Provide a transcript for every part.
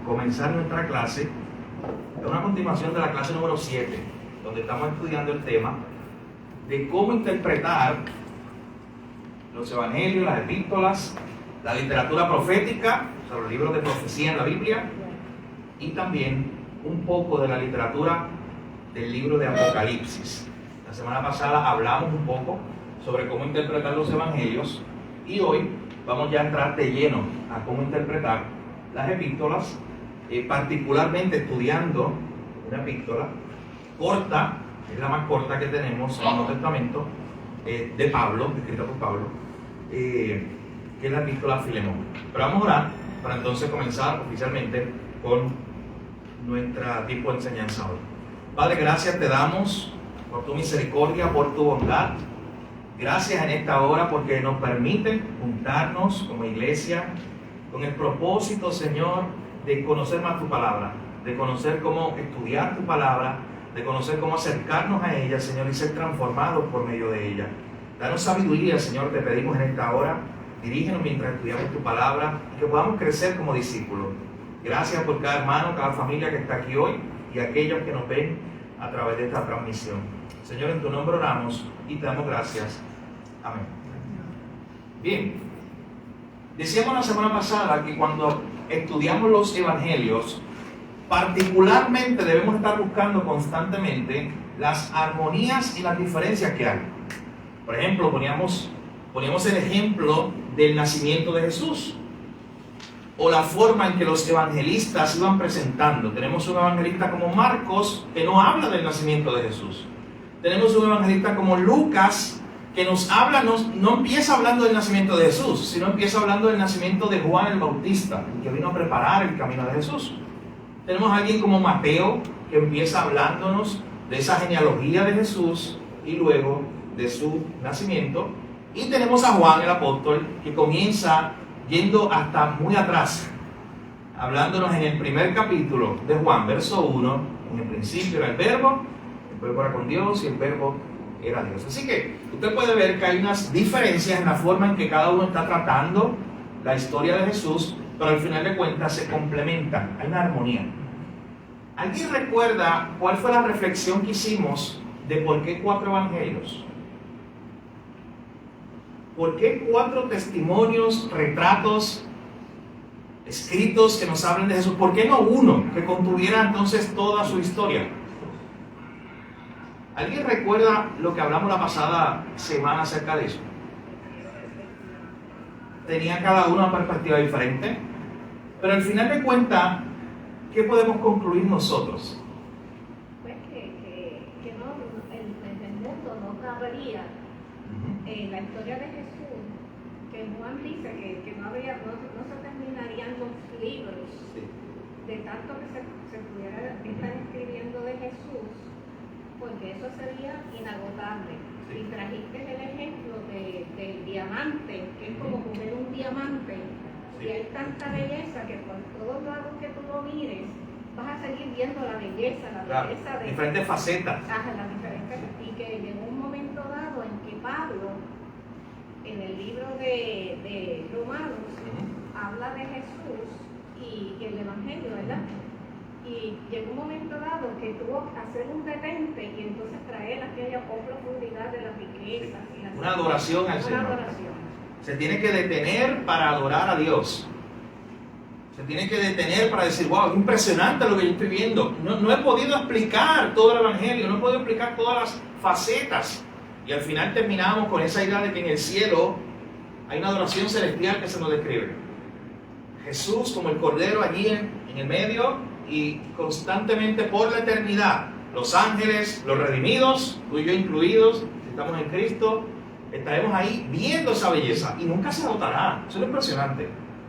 comenzar nuestra clase. Es una continuación de la clase número 7, donde estamos estudiando el tema de cómo interpretar los evangelios, las epístolas, la literatura profética, o sea, los libros de profecía en la Biblia, y también un poco de la literatura del libro de Apocalipsis. La semana pasada hablamos un poco sobre cómo interpretar los evangelios y hoy vamos ya a entrar de lleno a cómo interpretar las epístolas, particularmente estudiando una epístola corta, es la más corta que tenemos en el Nuevo Testamento, de Pablo, escrita por Pablo, que es la epístola a Filemón. Pero vamos a orar para entonces comenzar oficialmente con nuestra tipo de enseñanza hoy. Padre, gracias te damos por tu misericordia, por tu bondad. Gracias en esta hora porque nos permite juntarnos como iglesia con el propósito, Señor, de conocer más tu palabra, de conocer cómo estudiar tu palabra, de conocer cómo acercarnos a ella, Señor, y ser transformados por medio de ella. Danos sabiduría, Señor, te pedimos en esta hora. Dirígenos mientras estudiamos tu palabra y que podamos crecer como discípulos. Gracias por cada hermano, cada familia que está aquí hoy y aquellos que nos ven a través de esta transmisión. Señor, en tu nombre oramos y te damos gracias. Amén. Bien, decíamos la semana pasada que cuando estudiamos los evangelios, particularmente debemos estar buscando constantemente las armonías y las diferencias que hay. Por ejemplo, poníamos el ejemplo del nacimiento de Jesús, o la forma en que los evangelistas iban presentando. Tenemos un evangelista como Marcos, que no habla del nacimiento de Jesús. Tenemos un evangelista como Lucas, que nos habla, no empieza hablando del nacimiento de Jesús, sino empieza hablando del nacimiento de Juan el Bautista, que vino a preparar el camino de Jesús. Tenemos a alguien como Mateo, que empieza hablándonos de esa genealogía de Jesús y luego de su nacimiento. Y tenemos a Juan el apóstol, que comienza yendo hasta muy atrás, hablándonos en el primer capítulo de Juan, verso 1, en el principio era el verbo era con Dios y el verbo era Dios. Así que usted puede ver que hay unas diferencias en la forma en que cada uno está tratando la historia de Jesús, pero al final de cuentas se complementan, hay una armonía. ¿Alguien recuerda cuál fue la reflexión que hicimos de por qué 4 evangelios? ¿Por qué 4 testimonios, retratos, escritos que nos hablen de Jesús? ¿Por qué no uno que contuviera entonces toda su historia? ¿Alguien recuerda lo que hablamos la pasada semana acerca de eso? Tenía cada uno una perspectiva diferente, pero al final de cuentas, ¿qué podemos concluir nosotros? Pues que no, el mundo no cabría la historia de Jesús, que Juan dice que no se terminarían los libros de tanto que se pudiera estar escribiendo de Jesús, porque eso sería inagotable. Y trajiste el ejemplo del diamante, que es como coger un diamante, y hay tanta belleza que por todos lados que tú lo mires, vas a seguir viendo la belleza, belleza de diferentes facetas. Las diferentes, y que llegó un momento dado en que Pablo, en el libro de Romanos, habla de Jesús y el Evangelio, ¿verdad? Y llegó un momento dado que tuvo que hacer un detente y entonces traer aquella profundidad de las riquezas. Y una adoración al Señor. Se tiene que detener para adorar a Dios. Se tiene que detener para decir, wow, es impresionante lo que yo estoy viendo. No he podido explicar todo el Evangelio, no he podido explicar todas las facetas. Y al final terminamos con esa idea de que en el cielo hay una adoración celestial que se nos describe. Jesús como el Cordero allí en el medio, y constantemente por la eternidad, los ángeles, los redimidos, tú y yo incluidos, si estamos en Cristo, estaremos ahí viendo esa belleza y nunca se agotará. Eso es lo impresionante.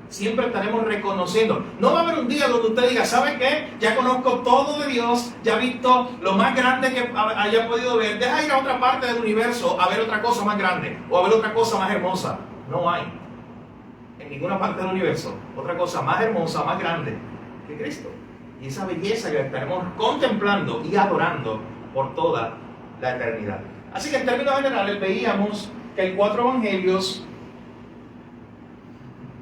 Siempre estaremos reconociendo. No va a haber un día donde usted diga, ¿sabe qué? Ya conozco todo de Dios, ya he visto lo más grande que haya podido ver. Deja ir a otra parte del universo a ver otra cosa más grande o a ver otra cosa más hermosa. No hay en ninguna parte del universo otra cosa más hermosa, más grande que Cristo. Y esa belleza que estaremos contemplando y adorando por toda la eternidad. Así que en términos generales veíamos que hay 4 evangelios.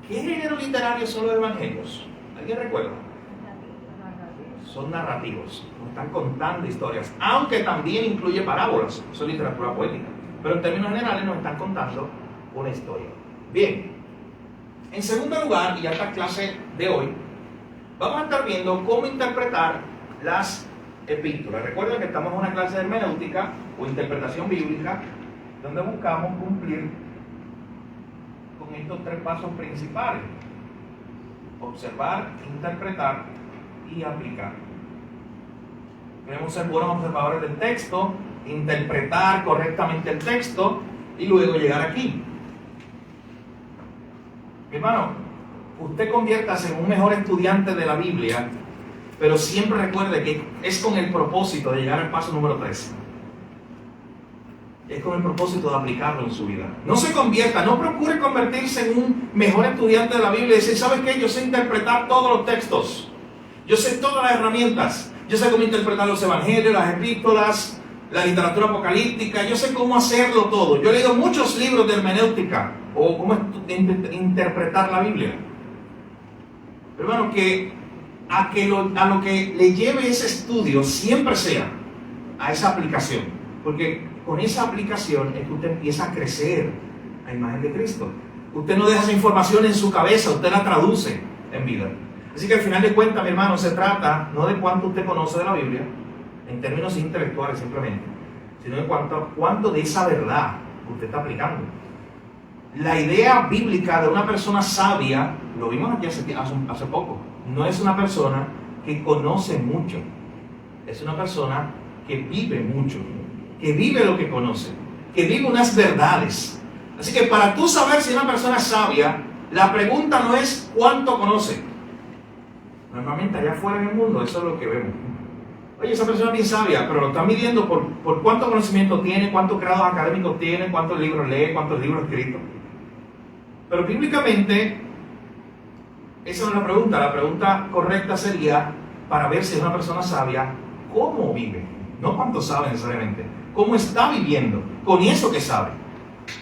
¿Qué género literario son los evangelios? ¿Alguien recuerda? son narrativos, nos están contando historias, aunque también incluye parábolas, eso es literatura poética, pero en términos generales nos están contando una historia. Bien, en segundo lugar, y ya esta clase de hoy, vamos a estar viendo cómo interpretar las epístolas. Recuerden que estamos en una clase de hermenéutica o interpretación bíblica, donde buscamos cumplir con estos tres pasos principales: observar, interpretar y aplicar. Queremos ser buenos observadores del texto, interpretar correctamente el texto y luego llegar aquí. Mi hermano, usted conviértase en un mejor estudiante de la Biblia, pero siempre recuerde que es con el propósito de llegar al paso número 3. Es con el propósito de aplicarlo en su vida. No se convierta, no procure convertirse en un mejor estudiante de la Biblia y decir, ¿sabes qué? Yo sé interpretar todos los textos. Yo sé todas las herramientas. Yo sé cómo interpretar los evangelios, las epístolas, la literatura apocalíptica. Yo sé cómo hacerlo todo. Yo he leído muchos libros de hermenéutica o cómo interpretar la Biblia. Pero hermano, que a lo que le lleve ese estudio siempre sea a esa aplicación. Porque con esa aplicación es que usted empieza a crecer a imagen de Cristo. Usted no deja esa información en su cabeza, usted la traduce en vida. Así que al final de cuentas, mi hermano, se trata no de cuánto usted conoce de la Biblia, en términos intelectuales simplemente, sino de cuánto de esa verdad usted está aplicando. La idea bíblica de una persona sabia, lo vimos aquí hace poco, no es una persona que conoce mucho, es una persona que vive mucho, que vive lo que conoce, que vive unas verdades. Así que para tú saber si una persona es sabia, la pregunta no es cuánto conoce. Normalmente allá afuera en el mundo eso es lo que vemos. Oye, esa persona es bien sabia, pero lo están midiendo por cuánto conocimiento tiene, cuántos grados académicos tiene, cuántos libros lee, cuántos libros escritos. Pero bíblicamente, esa no es la pregunta. La pregunta correcta sería, para ver si es una persona sabia, ¿cómo vive? No cuánto sabe necesariamente, cómo está viviendo con eso que sabe.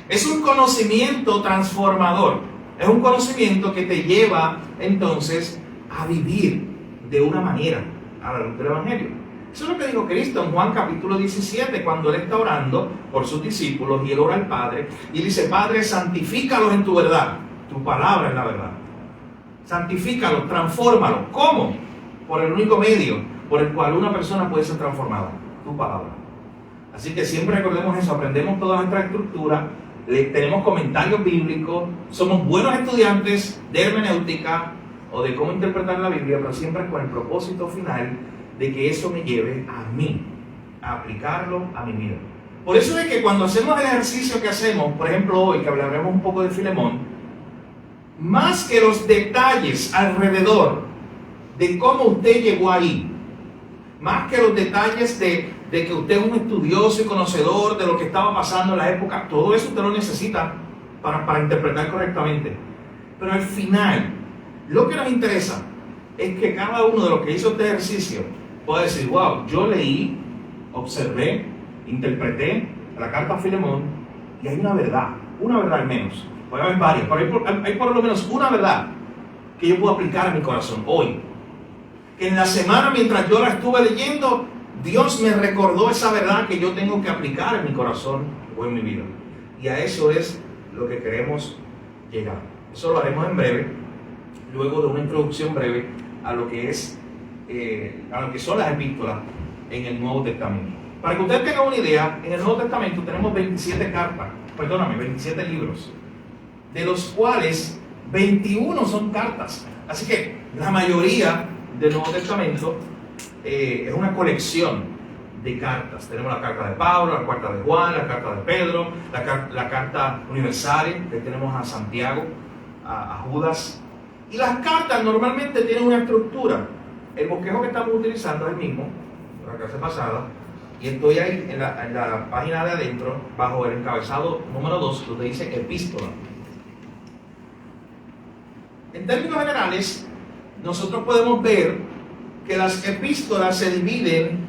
Es un conocimiento transformador, es un conocimiento que te lleva entonces a vivir de una manera a la luz del Evangelio. Eso es lo que dijo Cristo en Juan capítulo 17, cuando Él está orando por sus discípulos y Él ora al Padre y dice, Padre, santifícalos en tu verdad, tu palabra es la verdad. Santifícalos, transfórmalos. ¿Cómo? Por el único medio por el cual una persona puede ser transformada, tu palabra. Así que siempre recordemos eso, aprendemos toda nuestra estructura, tenemos comentarios bíblicos, somos buenos estudiantes de hermenéutica o de cómo interpretar la Biblia, pero siempre con el propósito final de que eso me lleve a mí, a aplicarlo a mi vida. Por eso es que cuando hacemos el ejercicio que hacemos, por ejemplo hoy que hablaremos un poco de Filemón, más que los detalles alrededor de cómo usted llegó ahí, más que los detalles de que usted es un estudioso y conocedor de lo que estaba pasando en la época, todo eso usted lo necesita para interpretar correctamente. Pero al final, lo que nos interesa es que cada uno de los que hizo este ejercicio pueda decir, wow, yo leí, observé, interpreté la carta a Filemón y hay una verdad al menos. Puede haber varias, pero hay por lo menos una verdad que yo puedo aplicar a mi corazón hoy. Que en la semana mientras yo la estuve leyendo, Dios me recordó esa verdad que yo tengo que aplicar en mi corazón o en mi vida. Y a eso es lo que queremos llegar. Eso lo haremos en breve, luego de una introducción breve a lo que son las epístolas en el Nuevo Testamento. Para que usted tenga una idea, en el Nuevo Testamento tenemos 27 libros, de los cuales 21 son cartas. Así que la mayoría del Nuevo Testamento es una colección de cartas. Tenemos la carta de Pablo, la carta de Juan, la carta de Pedro, la carta universal, que tenemos a Santiago, a Judas. Y las cartas normalmente tienen una estructura. El bosquejo que estamos utilizando es el mismo, la clase pasada, y estoy ahí en la página de adentro, bajo el encabezado número 2, donde dice epístola. En términos generales, nosotros podemos ver que las epístolas se dividen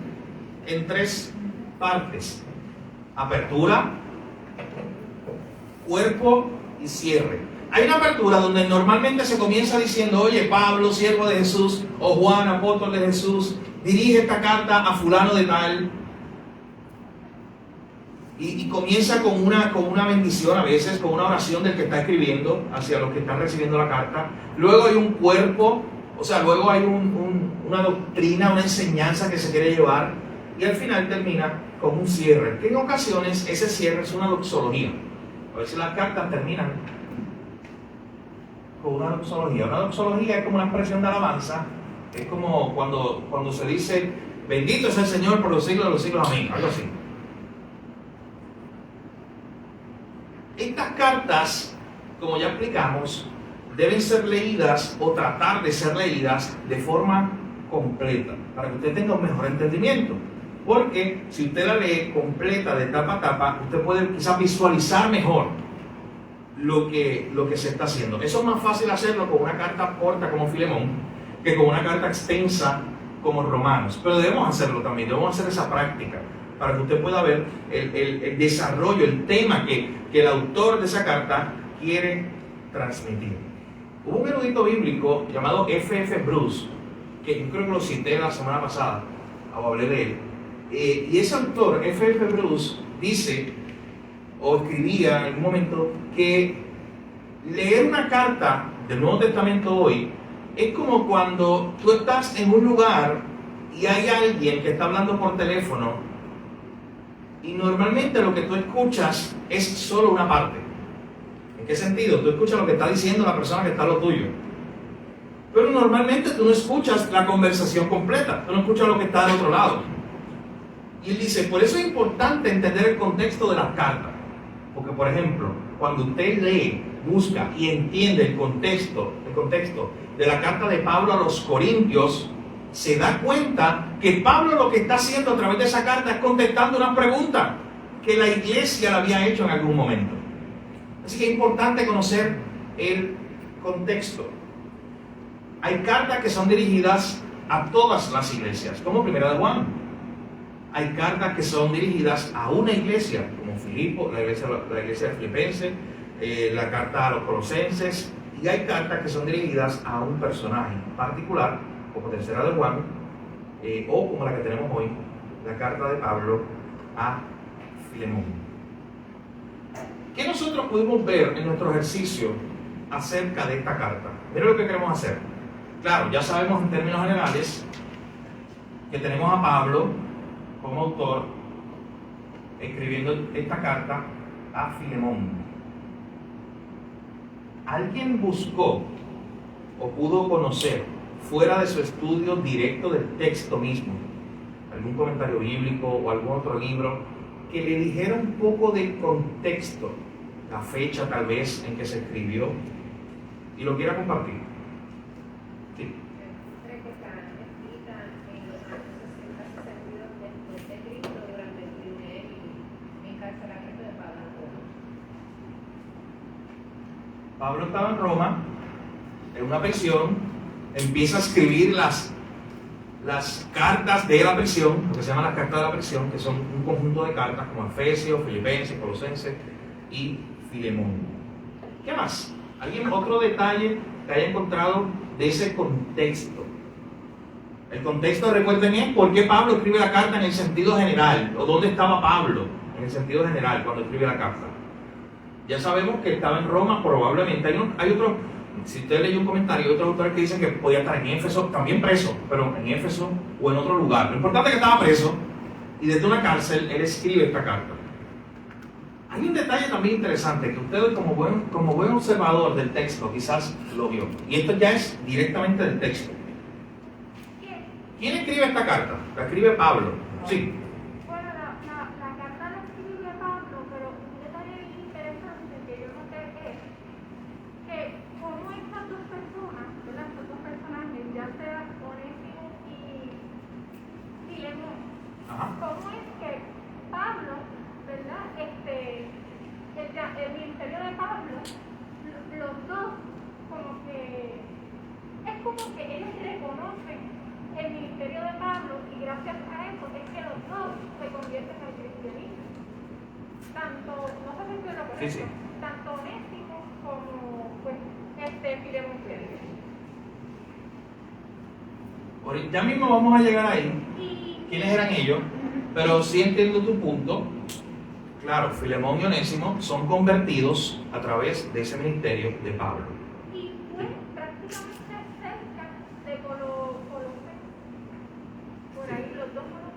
en 3 partes: apertura, cuerpo y cierre. Hay una apertura donde normalmente se comienza diciendo, oye, Pablo, siervo de Jesús, o Juan, apóstol de Jesús, dirige esta carta a fulano de tal, y comienza con una bendición, a veces con una oración del que está escribiendo hacia los que están recibiendo la carta. Luego hay un cuerpo, o sea, luego hay una doctrina, una enseñanza que se quiere llevar, y al final termina con un cierre, que en ocasiones ese cierre es una doxología. A veces las cartas terminan con una doxología. Una doxología es como una expresión de alabanza, es como cuando se dice, bendito es el Señor por los siglos de los siglos, amén, algo así. Estas cartas, como ya explicamos, deben ser leídas o tratar de ser leídas de forma completa, para que usted tenga un mejor entendimiento. Porque si usted la lee completa de tapa a tapa, usted puede quizás visualizar mejor lo que se está haciendo. Eso es más fácil hacerlo con una carta corta como Filemón que con una carta extensa como Romanos. Pero debemos hacerlo también, debemos hacer esa práctica para que usted pueda ver el desarrollo, el tema que el autor de esa carta quiere transmitir. Hubo un erudito bíblico llamado F.F. Bruce, que yo creo que lo cité la semana pasada, o hablé de él. Y ese autor, F.F. Bruce, dice, o escribía en algún momento, que leer una carta del Nuevo Testamento hoy es como cuando tú estás en un lugar y hay alguien que está hablando por teléfono, y normalmente lo que tú escuchas es solo una parte. ¿En qué sentido? Tú escuchas lo que está diciendo la persona que está a lo tuyo, pero normalmente tú no escuchas la conversación completa, tú no escuchas lo que está del otro lado. Y él dice, por eso es importante entender el contexto de las cartas, porque por ejemplo, cuando usted lee, busca y entiende el contexto de la carta de Pablo a los Corintios, se da cuenta que Pablo lo que está haciendo a través de esa carta es contestando una pregunta que la iglesia le había hecho en algún momento. Así que es importante conocer el contexto. Hay cartas que son dirigidas a todas las iglesias, como Primera de Juan. Hay cartas que son dirigidas a una iglesia, como Filipo, la iglesia de Filipenses, la carta a los Colosenses, y hay cartas que son dirigidas a un personaje particular, como Tercera de Juan, o como la que tenemos hoy, la carta de Pablo a Filemón. ¿Qué nosotros pudimos ver en nuestro ejercicio acerca de esta carta? Mira lo que queremos hacer. Claro, ya sabemos en términos generales que tenemos a Pablo como autor escribiendo esta carta a Filemón. ¿Alguien buscó o pudo conocer, fuera de su estudio directo del texto mismo, algún comentario bíblico o algún otro libro que le dijera un poco del contexto, la fecha tal vez en que se escribió, y lo quiera compartir? Sí. Pablo estaba en Roma, en una prisión, empieza a escribir las cartas de la prisión, lo que se llaman las cartas de la prisión, que son un conjunto de cartas como Efesios, Filipenses, Colosenses y Filemón. ¿Qué más? ¿Alguien otro detalle que haya encontrado de ese contexto? El contexto, recuerden, es por qué Pablo escribe la carta en el sentido general, o dónde estaba Pablo en el sentido general cuando escribe la carta. Ya sabemos que estaba en Roma, probablemente. Hay otro, si usted leyó un comentario, hay otros autores que dicen que podía estar en Éfeso, también preso, pero en Éfeso o en otro lugar. Lo importante es que estaba preso y desde una cárcel él escribe esta carta. Hay un detalle también interesante que usted como buen observador del texto quizás lo vio. Y esto ya es directamente del texto. ¿Quién escribe esta carta? La escribe Pablo. Sí. ¿Cómo es que Pablo, verdad? El ministerio de Pablo, los dos, como que es como que ellos reconocen el ministerio de Pablo y gracias a eso es que los dos se convierten al cristianismo. Tanto, no sé si es lo correcto, sí. Tanto Onésimo como pues, Filemón. Ya mismo vamos a llegar ahí. ¿Quiénes eran ellos? Pero sí entiendo tu punto. Claro, Filemón y Onésimo son convertidos a través de ese ministerio de Pablo. Y fue prácticamente cerca de Colombia. Por ahí los dos fueron.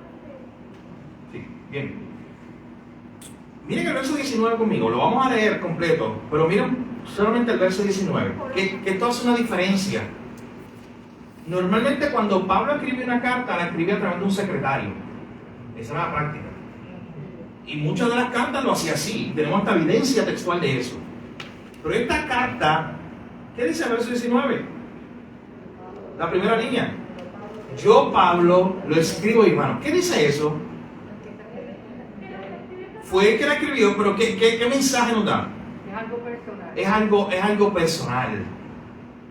Sí, bien. Miren el verso 19 conmigo, lo vamos a leer completo, pero miren solamente el verso 19, que esto hace una diferencia. Normalmente cuando Pablo escribe una carta, la escribe a través de un secretario. Esa era la práctica. Y muchas de las cartas lo hacía así. Tenemos esta evidencia textual de eso. Pero esta carta, ¿qué dice el verso 19? La primera línea. Yo, Pablo, lo escribo, hermano. ¿Qué dice eso? Fue el que la escribió, pero ¿qué mensaje nos da? Es algo personal. Es algo personal.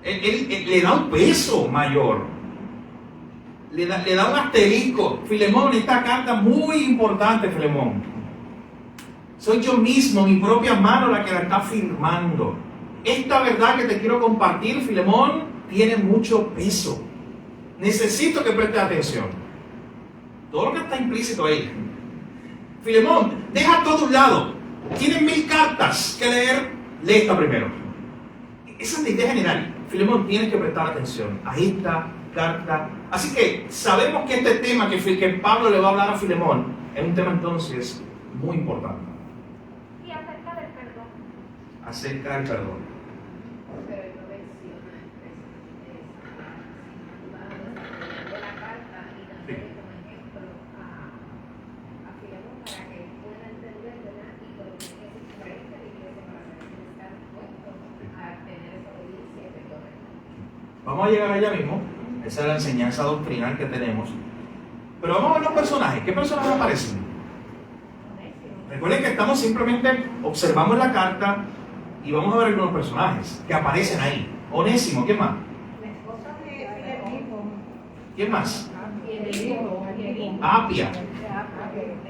Él le da un peso mayor. Le da un asterisco. Filemón, esta carta muy importante, Filemón. Soy yo mismo, mi propia mano, la que la está firmando. Esta verdad que te quiero compartir, Filemón, tiene mucho peso. Necesito que prestes atención. Todo lo que está implícito ahí. Filemón, deja todo a un lado. Tienes 1000 cartas que leer. Lee esta primero. Esa es la idea general. Filemón, tienes que prestar atención a esta carta. Así que sabemos que este tema que Pablo le va a hablar a Filemón es un tema entonces muy importante. Y acerca del perdón. Acerca del perdón. Pero él no menciona de la carta y nos pone como ejemplo a Filemón para que él pueda entender, ¿verdad? Y por lo que es diferente a la iglesia para estar dispuesto a tener esa obediencia y perdón. Vamos a llegar allá mismo. Esa es la enseñanza doctrinal que tenemos. Pero vamos a ver los personajes. ¿Qué personajes aparecen? Recuerden que estamos simplemente observamos la carta y vamos a ver algunos personajes que aparecen ahí. Onésimo, ¿quién más? La esposa de Filemón. ¿Quién más? Y el hijo. Apia. Eso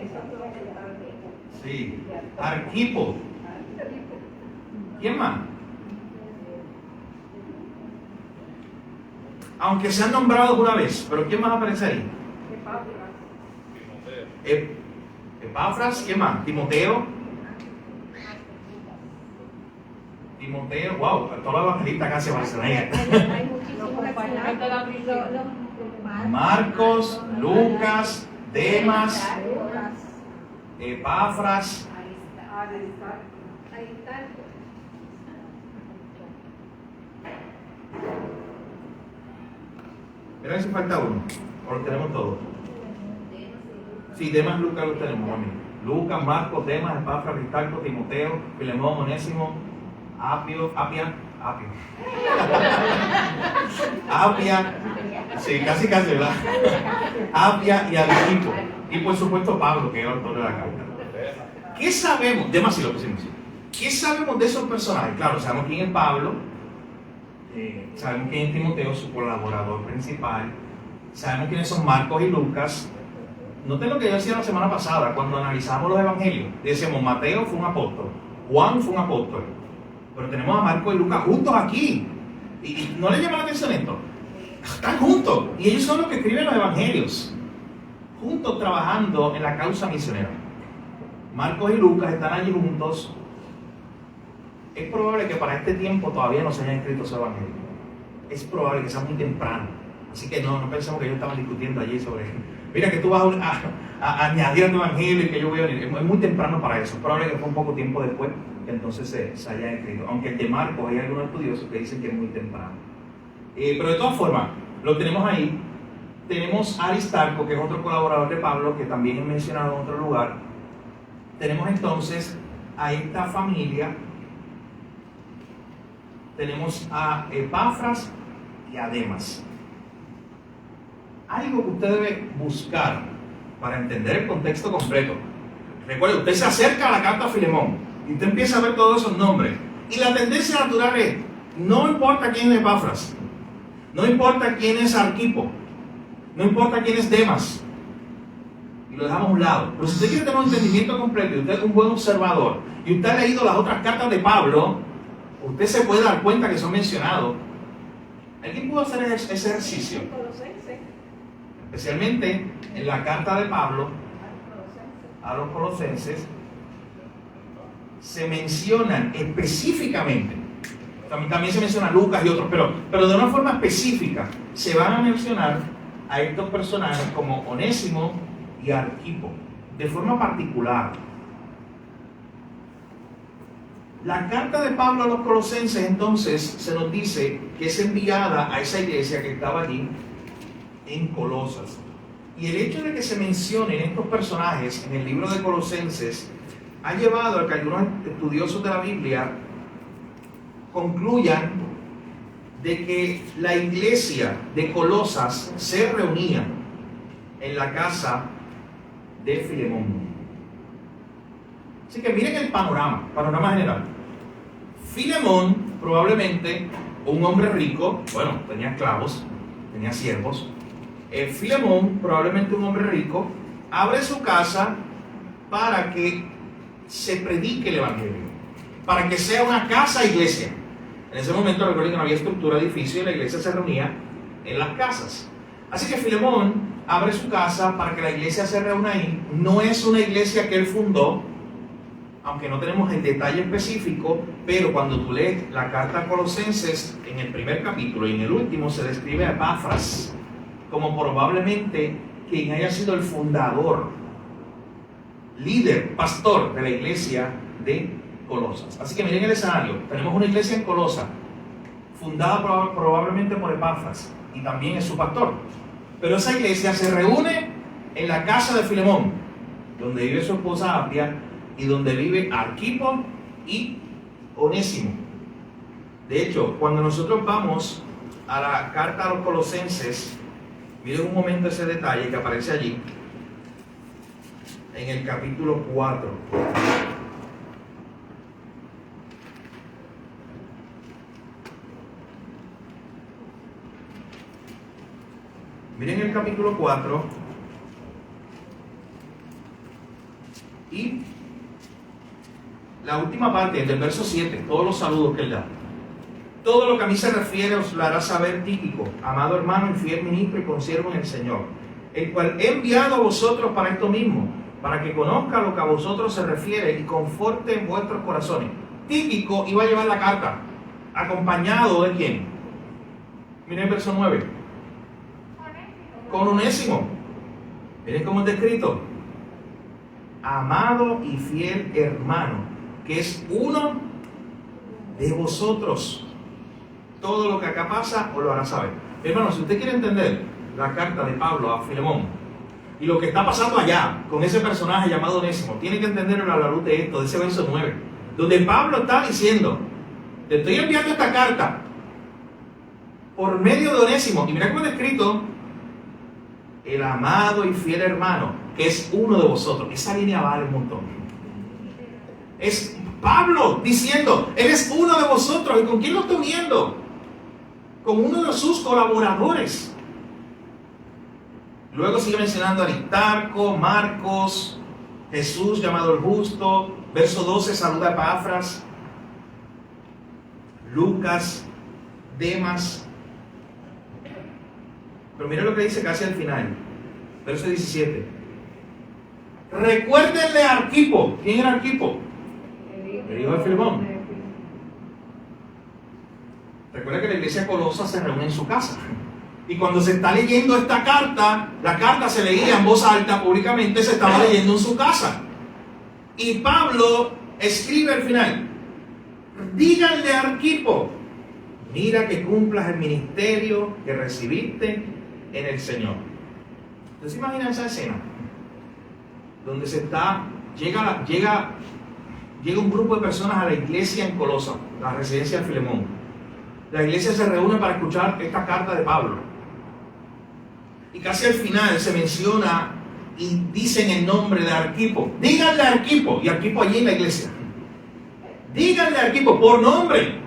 es lo que Sí. Arquipo. ¿Quién más? Aunque sean nombrados una vez, pero ¿quién más aparece ahí? Epafras, ¿quién más? Timoteo. Timoteo, wow, todos los evangelistas casi aparecen ahí. hay muchísimos compañeros de la misión. Marcos, Lucas, Demas, Epafras. Ahí está. Mira si falta uno, o lo tenemos todos. Sí, Demas, Lucas los tenemos, mami. Lucas, Marcos, Demas, Epafras, Aristarco, Timoteo, Filemón, Onésimo, Apia, sí, casi, ¿verdad? Apia y Arquipo. Y por supuesto Pablo, que es el autor de la carta. ¿Qué sabemos? Demas sí lo pusimos. ¿Qué sabemos de esos personajes? Claro, sabemos quién es Pablo, sabemos quién es Timoteo, su colaborador principal, sabemos quiénes son Marcos y Lucas. Noten lo que yo decía la semana pasada, cuando analizamos los evangelios. Decíamos, Mateo fue un apóstol, Juan fue un apóstol, pero tenemos a Marcos y Lucas juntos aquí. ¿Y no le llama la atención esto? Están juntos, y ellos son los que escriben los evangelios, juntos trabajando en la causa misionera. Marcos y Lucas están allí juntos. Es probable que para este tiempo todavía no se hayan escrito su evangelio. Es probable que sea muy temprano. Así que no pensemos que ellos estaban discutiendo allí sobre, mira que tú vas a añadir a tu evangelio y que yo voy a venir. Es muy temprano para eso. Es probable que fue un poco tiempo después que entonces se haya escrito. Aunque el de Marcos hay algunos estudiosos que dicen que es muy temprano. Pero de todas formas, lo tenemos ahí. Tenemos a Aristarco, que es otro colaborador de Pablo, que también es mencionado en otro lugar. Tenemos entonces a esta familia. Tenemos a Epafras y a Demas. Algo que usted debe buscar para entender el contexto completo. Recuerde, usted se acerca a la carta a Filemón y usted empieza a ver todos esos nombres. Y la tendencia natural es, no importa quién es Epafras, no importa quién es Arquipo, no importa quién es Demas, y lo dejamos a un lado. Pero si usted quiere tener un entendimiento completo y usted es un buen observador y usted ha leído las otras cartas de Pablo, usted se puede dar cuenta que son mencionados. ¿Alguien pudo hacer ese ejercicio? especialmente en la carta de Pablo a los Colosenses, se mencionan específicamente, también se menciona Lucas y otros, pero de una forma específica se van a mencionar a estos personajes como Onésimo y Arquipo, de forma particular. La carta de Pablo a los Colosenses entonces se nos dice que es enviada a esa iglesia que estaba allí en Colosas. Y el hecho de que se mencionen estos personajes en el libro de Colosenses ha llevado a que algunos estudiosos de la Biblia concluyan de que la iglesia de Colosas se reunía en la casa de Filemón. Así que miren el panorama general. Filemón, probablemente un hombre rico, bueno, tenía esclavos, tenía siervos. Filemón, probablemente un hombre rico, abre su casa para que se predique el evangelio, para que sea una casa-iglesia. En ese momento recuerden que no había estructura de edificio y la iglesia se reunía en las casas. Así que Filemón abre su casa para que la iglesia se reúna ahí. No es una iglesia que él fundó, aunque no tenemos el detalle específico, pero cuando tú lees la carta a Colosenses, en el primer capítulo y en el último se describe a Epafras como probablemente quien haya sido el fundador, líder, pastor de la iglesia de Colosas. Así que miren el escenario. Tenemos una iglesia en Colosas, fundada probablemente por Epafras, y también es su pastor. Pero esa iglesia se reúne en la casa de Filemón, donde vive su esposa Apia y donde vive Arquipo y Onésimo. De hecho, cuando nosotros vamos a la carta a los Colosenses, miren un momento ese detalle que aparece allí, en el capítulo 4. Miren el capítulo 4 y la última parte del verso 7, todos los saludos que él da. Todo lo que a mí se refiere os lo hará saber Tíquico, amado hermano y fiel ministro y consiervo en el Señor, el cual he enviado a vosotros para esto mismo, para que conozca lo que a vosotros se refiere y conforte en vuestros corazones. Tíquico iba a llevar la carta, acompañado ¿de quién? Miren el verso 9. Con Onésimo. Miren cómo es descrito. Amado y fiel hermano, que es uno de vosotros. Todo lo que acá pasa os lo hará saber. Hermano, si usted quiere entender la carta de Pablo a Filemón y lo que está pasando allá con ese personaje llamado Onésimo, tiene que entenderlo a la luz de esto, de ese verso 9, donde Pablo está diciendo: te estoy enviando esta carta por medio de Onésimo. Y mira cómo está escrito: el amado y fiel hermano, que es uno de vosotros. Esa línea vale un montón. Es Pablo diciendo: él es uno de vosotros. ¿Y con quién lo está uniendo? Con uno de sus colaboradores. Luego sigue mencionando a Aristarco, Marcos, Jesús llamado el Justo. Verso 12 saluda a Epafras, Lucas, Demas. Pero mira lo que dice casi al final, verso 17. Recuérdenle a Arquipo. ¿Quién era Arquipo? El hijo de Filemón. Recuerda que la iglesia de Colosas se reúne en su casa. Y cuando se está leyendo esta carta, la carta se leía en voz alta públicamente, se estaba leyendo en su casa. Y Pablo escribe al final: díganle a Arquipo, mira que cumplas el ministerio que recibiste en el Señor. ¿Ustedes se imaginan esa escena? Donde llega un grupo de personas a la iglesia en Colosas, la residencia de Filemón. La iglesia se reúne para escuchar esta carta de Pablo. Y casi al final se menciona y dicen el nombre de Arquipo. Díganle a Arquipo, y Arquipo allí en la iglesia. Díganle a Arquipo por nombre.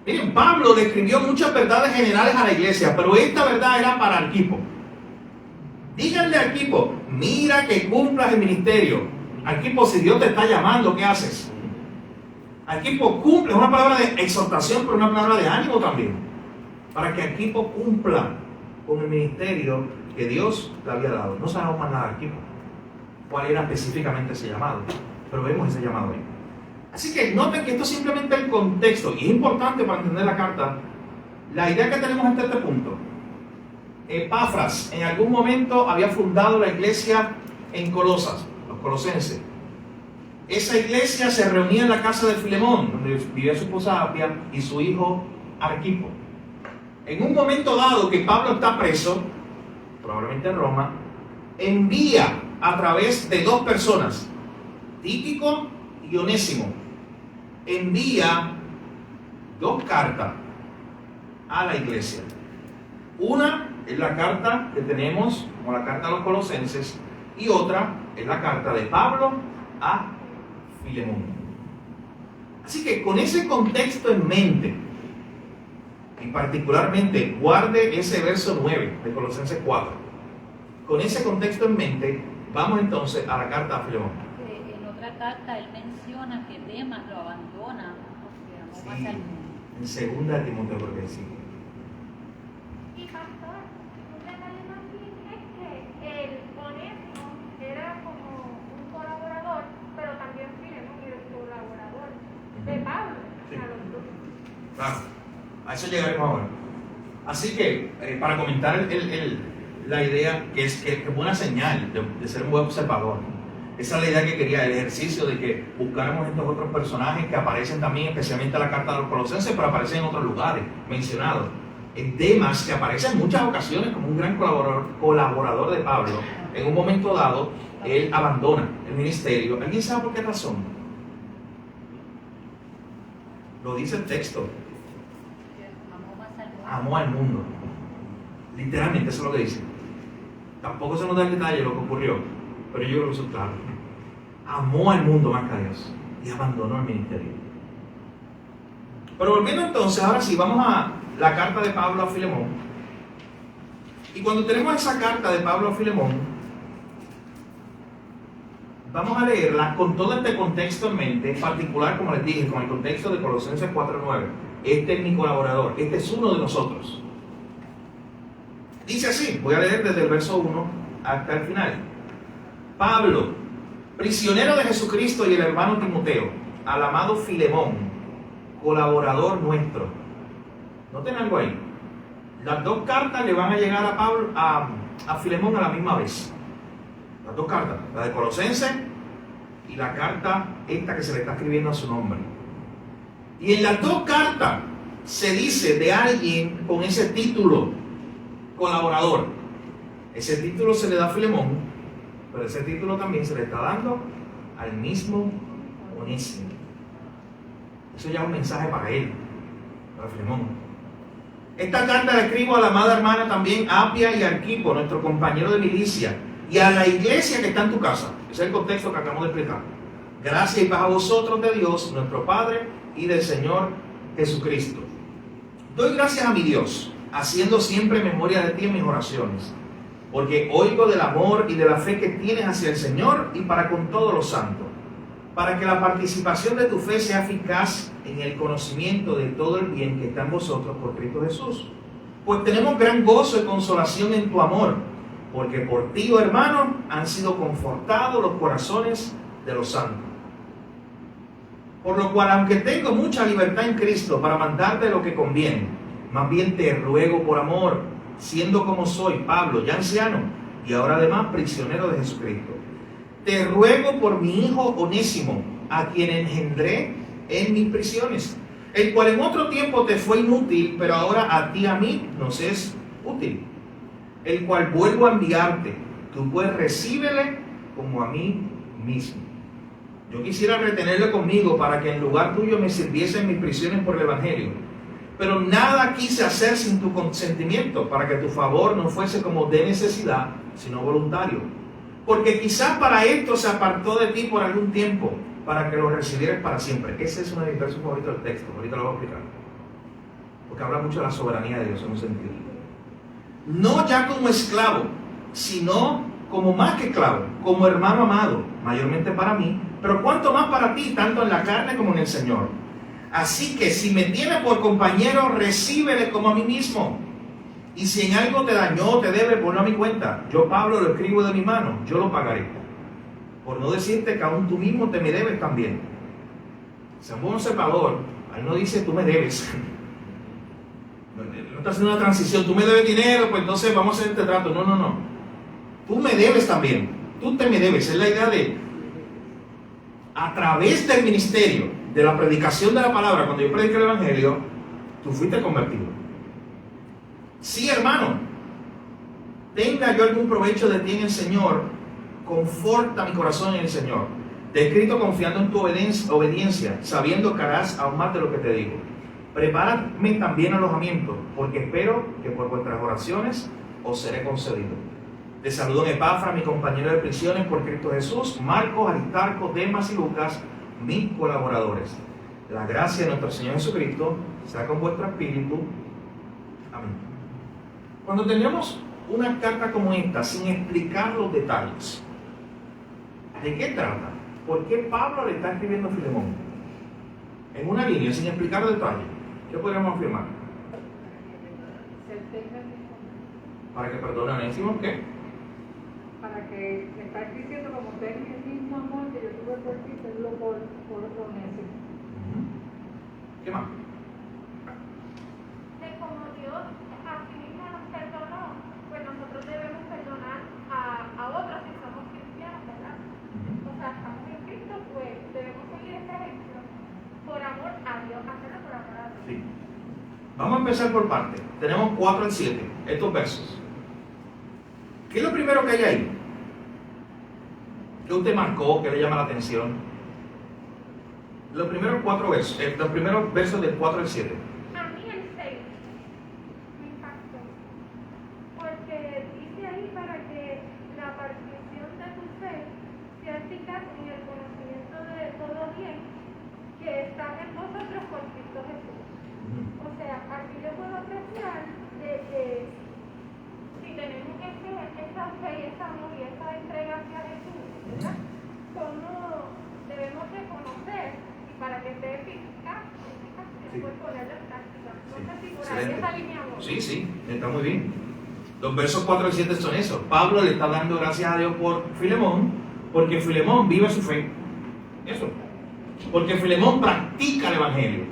Miren, Pablo le escribió muchas verdades generales a la iglesia, pero esta verdad era para Arquipo. Díganle a Arquipo, mira que cumplas el ministerio. Arquipo, si Dios te está llamando, ¿qué haces? Arquipo cumple, es una palabra de exhortación, pero una palabra de ánimo también. Para que Arquipo cumpla con el ministerio que Dios le había dado. No sabemos más nada de Arquipo, cuál era específicamente ese llamado, pero vemos ese llamado ahí. Así que noten que esto es simplemente el contexto, y es importante para entender la carta, la idea que tenemos hasta este punto. Epafras en algún momento había fundado la iglesia en Colosas, los colosenses. Esa iglesia se reunía en la casa de Filemón, donde vivía su esposa Apia y su hijo Arquipo. En un momento dado que Pablo está preso, probablemente en Roma, envía a través de dos personas, Tíquico y Onésimo, envía dos cartas a la iglesia. Una es la carta que tenemos, como la carta a los colosenses, y otra es la carta de Pablo a Filemón. Así que con ese contexto en mente, y particularmente guarde ese verso 9 de Colosenses 4, con ese contexto en mente, vamos entonces a la carta a Filemón. En otra carta él menciona que Demas lo abandona porque amó Sí, más al mundo. en segunda de Timoteo, porque sí. Y pastor, un detalle también es que el Onésimo era como un colaborador, pero también Filemón era un colaborador de Pablo, Sí. a los dos. Claro, a eso llegaremos ahora. Así que, para comentar la idea, que es buena señal de ser un buen observador. Esa es la idea que quería, el ejercicio de que buscáramos estos otros personajes que aparecen también, especialmente en la carta de los colosenses, pero aparecen en otros lugares mencionados. Demas, que aparece en muchas ocasiones como un gran colaborador de Pablo, en un momento dado, él abandona el ministerio. ¿Alguien sabe por qué razón? Lo dice el texto. Amó más al mundo. Amó al mundo. Literalmente, eso es lo que dice. Tampoco se nos da el detalle de lo que ocurrió, pero yo creo que eso es claro. Amó al mundo más que a Dios y abandonó el ministerio. Pero volviendo entonces, ahora sí, vamos a la carta de Pablo a Filemón. Y cuando tenemos esa carta de Pablo a Filemón, vamos a leerla con todo este contexto en mente, en particular, como les dije, con el contexto de Colosenses 4:9. Este es mi colaborador, este es uno de nosotros. Dice así, voy a leer desde el verso 1 hasta el final. Pablo, prisionero de Jesucristo, y el hermano Timoteo, al amado Filemón, colaborador nuestro. Noten algo ahí. Las dos cartas le van a llegar a Pablo, a Filemón a la misma vez. Las dos cartas, la de Colosenses y la carta esta que se le está escribiendo a su nombre. Y en las dos cartas se dice de alguien con ese título, colaborador. Ese título se le da a Filemón, pero ese título también se le está dando al mismo Onésimo. Eso ya es un mensaje para él, para Filemón. Esta carta la escribo a la amada hermana también Apia y Arquipo, nuestro compañero de milicia, y a la iglesia que está en tu casa. Ese es el contexto que acabamos de explicar. Gracia y paz a vosotros de Dios, nuestro Padre, y del Señor Jesucristo. Doy gracias a mi Dios, haciendo siempre memoria de ti en mis oraciones, porque oigo del amor y de la fe que tienes hacia el Señor y para con todos los santos, para que la participación de tu fe sea eficaz en el conocimiento de todo el bien que está en vosotros por Cristo Jesús. Pues tenemos gran gozo y consolación en tu amor, porque por ti, oh hermano, han sido confortados los corazones de los santos. Por lo cual, aunque tengo mucha libertad en Cristo para mandarte lo que conviene, más bien te ruego por amor, siendo como soy, Pablo, ya anciano, y ahora además prisionero de Jesucristo. Te ruego por mi hijo Onésimo, a quien engendré en mis prisiones, el cual en otro tiempo te fue inútil, pero ahora a ti, a mí, nos es útil. El cual vuelvo a enviarte, tú pues recíbele como a mí mismo. Yo quisiera retenerlo conmigo para que en lugar tuyo me sirviese en mis prisiones por el Evangelio. Pero nada quise hacer sin tu consentimiento, para que tu favor no fuese como de necesidad, sino voluntario. Porque quizás para esto se apartó de ti por algún tiempo, para que lo recibieras para siempre. Ese es uno de mis versos favoritos del texto, ahorita lo voy a explicar. Porque habla mucho de la soberanía de Dios en un sentido. No ya como esclavo, sino como más que esclavo, como hermano amado, mayormente para mí, pero cuanto más para ti, tanto en la carne como en el Señor. Así que si me tiene por compañero, recíbele como a mí mismo. Y si en algo te dañó o te debe, ponlo a mi cuenta. Yo, Pablo, lo escribo de mi mano, yo lo pagaré. Por no decirte que aún tú mismo te me debes también. Sea un buen observador, ahí no dice tú me debes. No está haciendo una transición, tú me debes dinero, pues entonces vamos a hacer este trato. No, no, no. Tú me debes también. Tú te me debes. Es la idea de, a través del ministerio, de la predicación de la palabra, cuando yo prediqué el Evangelio, tú fuiste convertido. Sí, hermano, tenga yo algún provecho de ti en el Señor, conforta mi corazón en el Señor. Te he escrito confiando en tu obediencia, sabiendo que harás aún más de lo que te digo. Prepárame también alojamiento, porque espero que por vuestras oraciones os seré concedido. Te saludo en Epafra, mi compañero de prisiones por Cristo Jesús, Marcos, Aristarco, Demas y Lucas, mis colaboradores. La gracia de nuestro Señor Jesucristo sea con vuestro espíritu. Amén. Cuando tenemos una carta como esta, sin explicar los detalles, ¿de qué trata? ¿Por qué Pablo le está escribiendo a Filemón? En una línea, sin explicar los detalles, ¿qué podríamos afirmar? Para que perdonen, ¿decimos qué? Para que me estás diciendo como tengo el mismo amor que yo tuve por ti, tenlo por otro Onésimo. ¿Qué más? Que como Dios a sí mismo nos perdonó, pues nosotros debemos perdonar a otros si somos cristianos, ¿verdad? O sea, estamos en Cristo, pues debemos seguir este ejemplo por amor a Dios, hacerlo por amor a Dios. Sí. Vamos a empezar por partes. Tenemos 4 al 7, estos versos. ¿Qué es lo primero que hay ahí? ¿Qué usted marcó? ¿Qué le llama la atención? Los primeros 4 versos, los primeros versos del 4 al 7. A mí el 6 me impactó, porque dice ahí para que la participación de tu fe sea eficaz en el conocimiento de todo bien que está en vosotros por Cristo Jesús. O sea, aquí yo puedo apreciar de que si tenemos esa fe y esa amor y esa entrega hacia Jesús, ¿verdad? ¿Cómo debemos de conocer y para que esté eficaz, después ponerlo en práctica? No sé si por ahí esa línea voy. Sí, sí, está muy bien. Los versos 4 al 7 son eso. Pablo le está dando gracias a Dios por Filemón, porque Filemón vive su fe. Eso. Porque Filemón practica el Evangelio.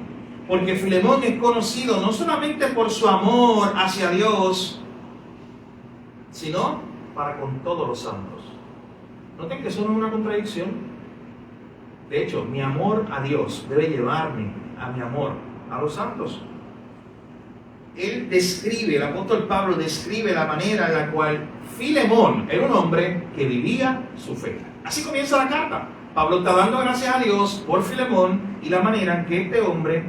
Porque Filemón es conocido no solamente por su amor hacia Dios, sino para con todos los santos. Noten que eso no es una contradicción. De hecho, mi amor a Dios debe llevarme a mi amor a los santos. Él describe, el apóstol Pablo describe la manera en la cual Filemón era un hombre que vivía su fe. Así comienza la carta. Pablo está dando gracias a Dios por Filemón y la manera en que este hombre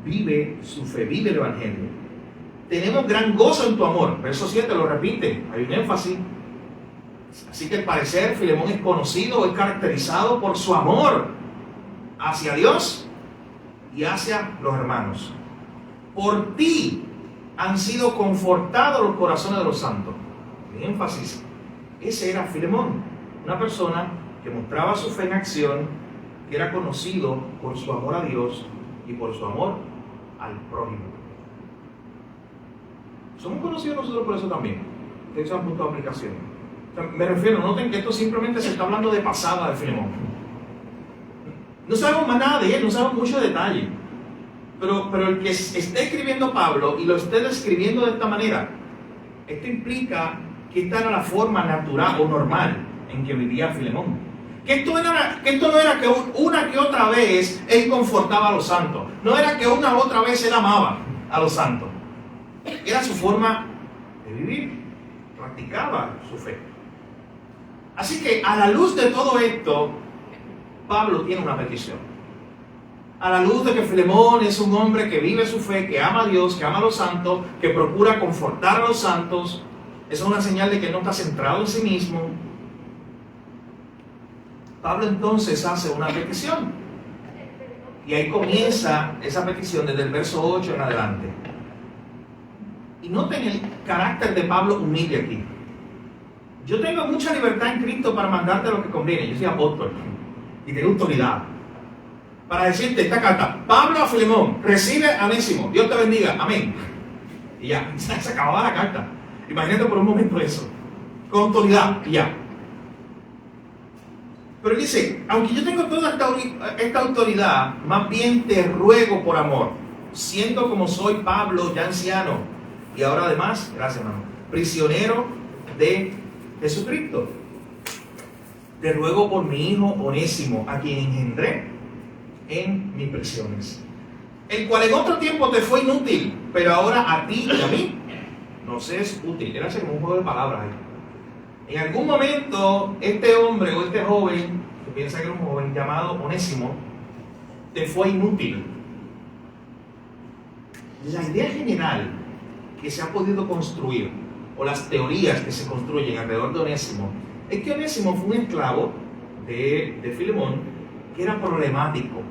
vive su fe, vive el Evangelio. Tenemos gran gozo en tu amor. Verso 7 lo repite, hay un énfasis. Así que al parecer Filemón es conocido, es caracterizado por su amor hacia Dios y hacia los hermanos. Por ti han sido confortados los corazones de los santos. En énfasis, ese era Filemón, una persona que mostraba su fe en acción, que era conocido por su amor a Dios y por su amor al prójimo. Somos conocidos nosotros por eso también. Ustedes han punto de aplicación. O sea, me refiero, noten que esto simplemente se está hablando de pasada de Filemón. No sabemos más nada de él, no sabemos mucho detalle. Pero el que esté escribiendo Pablo y lo esté describiendo de esta manera, esto implica que esta era la forma natural o normal en que vivía Filemón. Que esto no era que una que otra vez él confortaba a los santos. No era que una u otra vez él amaba a los santos. Era su forma de vivir. Practicaba su fe. Así que a la luz de todo esto, Pablo tiene una petición. A la luz de que Filemón es un hombre que vive su fe, que ama a Dios, que ama a los santos, que procura confortar a los santos, eso es una señal de que no está centrado en sí mismo. Pablo entonces hace una petición. Y ahí comienza esa petición desde el verso 8 en adelante. Y noten el carácter de Pablo humilde aquí. Yo tengo mucha libertad en Cristo para mandarte lo que conviene. Yo soy apóstol y tengo autoridad para decirte esta carta. Pablo a Filemón, recibe a Onésimo. Dios te bendiga. Amén. Y ya, se acababa la carta. Imagínate por un momento eso. Con autoridad, y ya. Pero él dice, aunque yo tengo toda esta autoridad, más bien te ruego por amor, siendo como soy Pablo, ya anciano, y ahora además, gracias hermano, prisionero de Jesucristo. Te ruego por mi hijo Onésimo, a quien engendré en mis prisiones, el cual en otro tiempo te fue inútil, pero ahora a ti y a mí nos es útil. Era como un juego de palabras ahí. En algún momento, este hombre o este joven, que piensa que era un joven llamado Onésimo, te fue inútil. La idea general que se ha podido construir, o las teorías que se construyen alrededor de Onésimo, es que Onésimo fue un esclavo de Filemón que era problemático,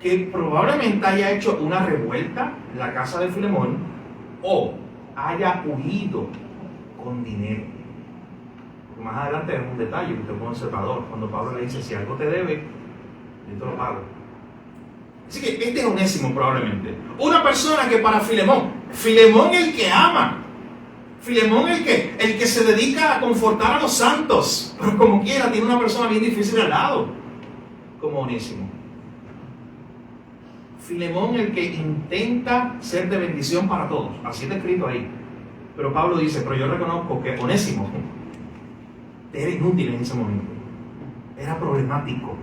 que probablemente haya hecho una revuelta en la casa de Filemón o haya huido con dinero. Más adelante vemos un detalle, usted es un observador, cuando Pablo le dice, si algo te debe, yo te lo pago. Así que este es Onésimo probablemente. Una persona que para Filemón el que ama, Filemón el que se dedica a confortar a los santos, pero como quiera tiene una persona bien difícil al lado, como Onésimo. Filemón el que intenta ser de bendición para todos, así está escrito ahí. Pero Pablo dice, pero yo reconozco que Onésimo era inútil en ese momento, era problemático.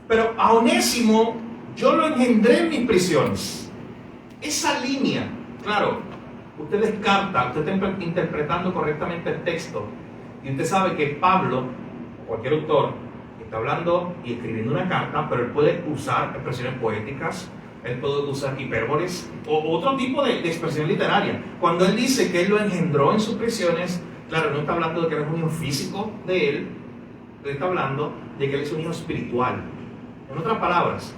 Pero a Onésimo yo lo engendré en mis prisiones. Esa línea, claro, usted descarta, usted está interpretando correctamente el texto, y usted sabe que Pablo, o cualquier autor, está hablando y escribiendo una carta, pero él puede usar expresiones poéticas, él puede usar hipérboles o otro tipo de expresión literaria. Cuando él dice que él lo engendró en sus prisiones, claro, no está hablando de que él es un hijo físico de él está hablando de que él es un hijo espiritual. En otras palabras,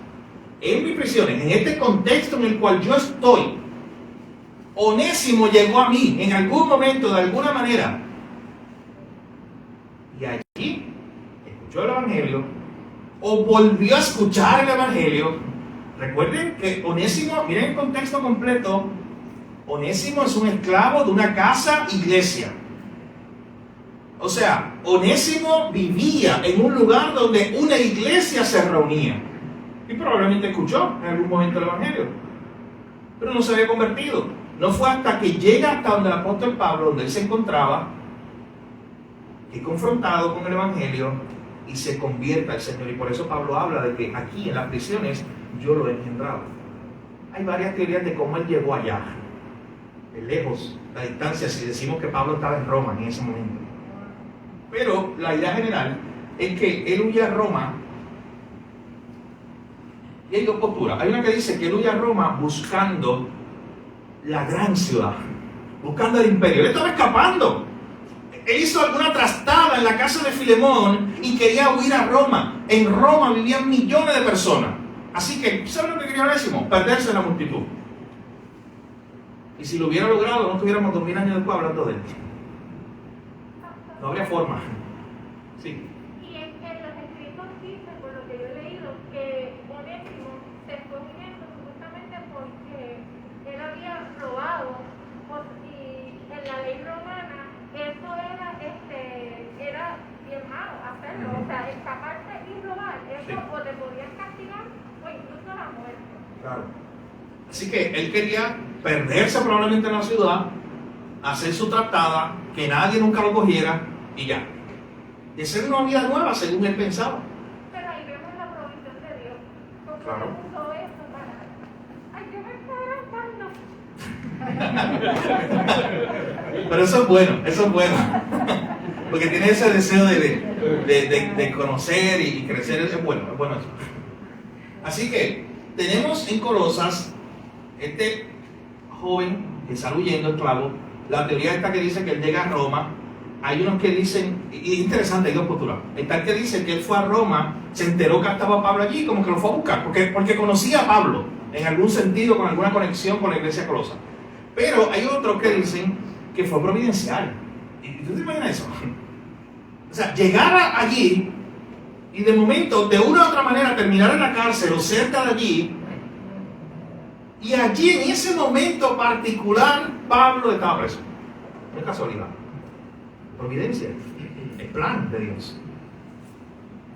en mis prisiones, en este contexto en el cual yo estoy, Onésimo llegó a mí en algún momento, de alguna manera, y allí escuchó el Evangelio o volvió a escuchar el Evangelio. Recuerden que Onésimo, miren el contexto completo, Onésimo es un esclavo de una casa iglesia. O sea, Onésimo vivía en un lugar donde una iglesia se reunía y probablemente escuchó en algún momento el Evangelio, pero no se había convertido. No fue hasta que llega hasta donde el apóstol Pablo, donde él se encontraba, que confrontado con el Evangelio y se convierta al Señor. Y por eso Pablo habla de que aquí en las prisiones yo lo he engendrado. Hay varias teorías de cómo él llegó allá, de lejos, la distancia, si decimos que Pablo estaba en Roma en ese momento. Pero la idea general es que él huye a Roma, y hay dos posturas. Hay una que dice que él huye a Roma buscando la gran ciudad, buscando el imperio. Él estaba escapando. Él hizo alguna trastada en la casa de Filemón y quería huir a Roma. En Roma vivían millones de personas. Así que, ¿saben lo que quería Onésimo? Perderse en la multitud. Y si lo hubiera logrado, no estuviéramos 2000 años después hablando de él. No habría forma. Sí. Y en los escritos dice, por lo que yo he leído, que Onésimo se fue huyendo supuestamente porque él había robado, y en la ley romana eso era bien malo hacerlo. O sea, escaparte y robar, eso sí. O te podían castigar o incluso la muerte. Claro. Así que él quería perderse probablemente en la ciudad, hacer su trastada, que nadie nunca lo cogiera y ya. De ser una vida nueva según él pensaba. Pero ahí vemos la provisión de Dios. ¿Cómo Claro. usó eso para...? ¡Ay, yo me estoy arrancando! Pero eso es bueno. Porque tiene ese deseo de conocer y crecer, es bueno eso. Así que tenemos en Colosas este joven que está huyendo, esclavo. La teoría esta que dice que él llega a Roma. Hay unos que dicen, y es interesante, hay dos posturas. Está el que dice que él fue a Roma, se enteró que estaba Pablo allí, como que lo fue a buscar, porque conocía a Pablo, en algún sentido, con alguna conexión con la iglesia de Colosas. Pero hay otros que dicen que fue providencial. ¿Y tú te imaginas eso? O sea, llegar allí y de momento, de una u otra manera, terminar en la cárcel o cerca de allí, Y allí, en ese momento particular, Pablo estaba preso. No es casualidad. Providencia. El plan de Dios.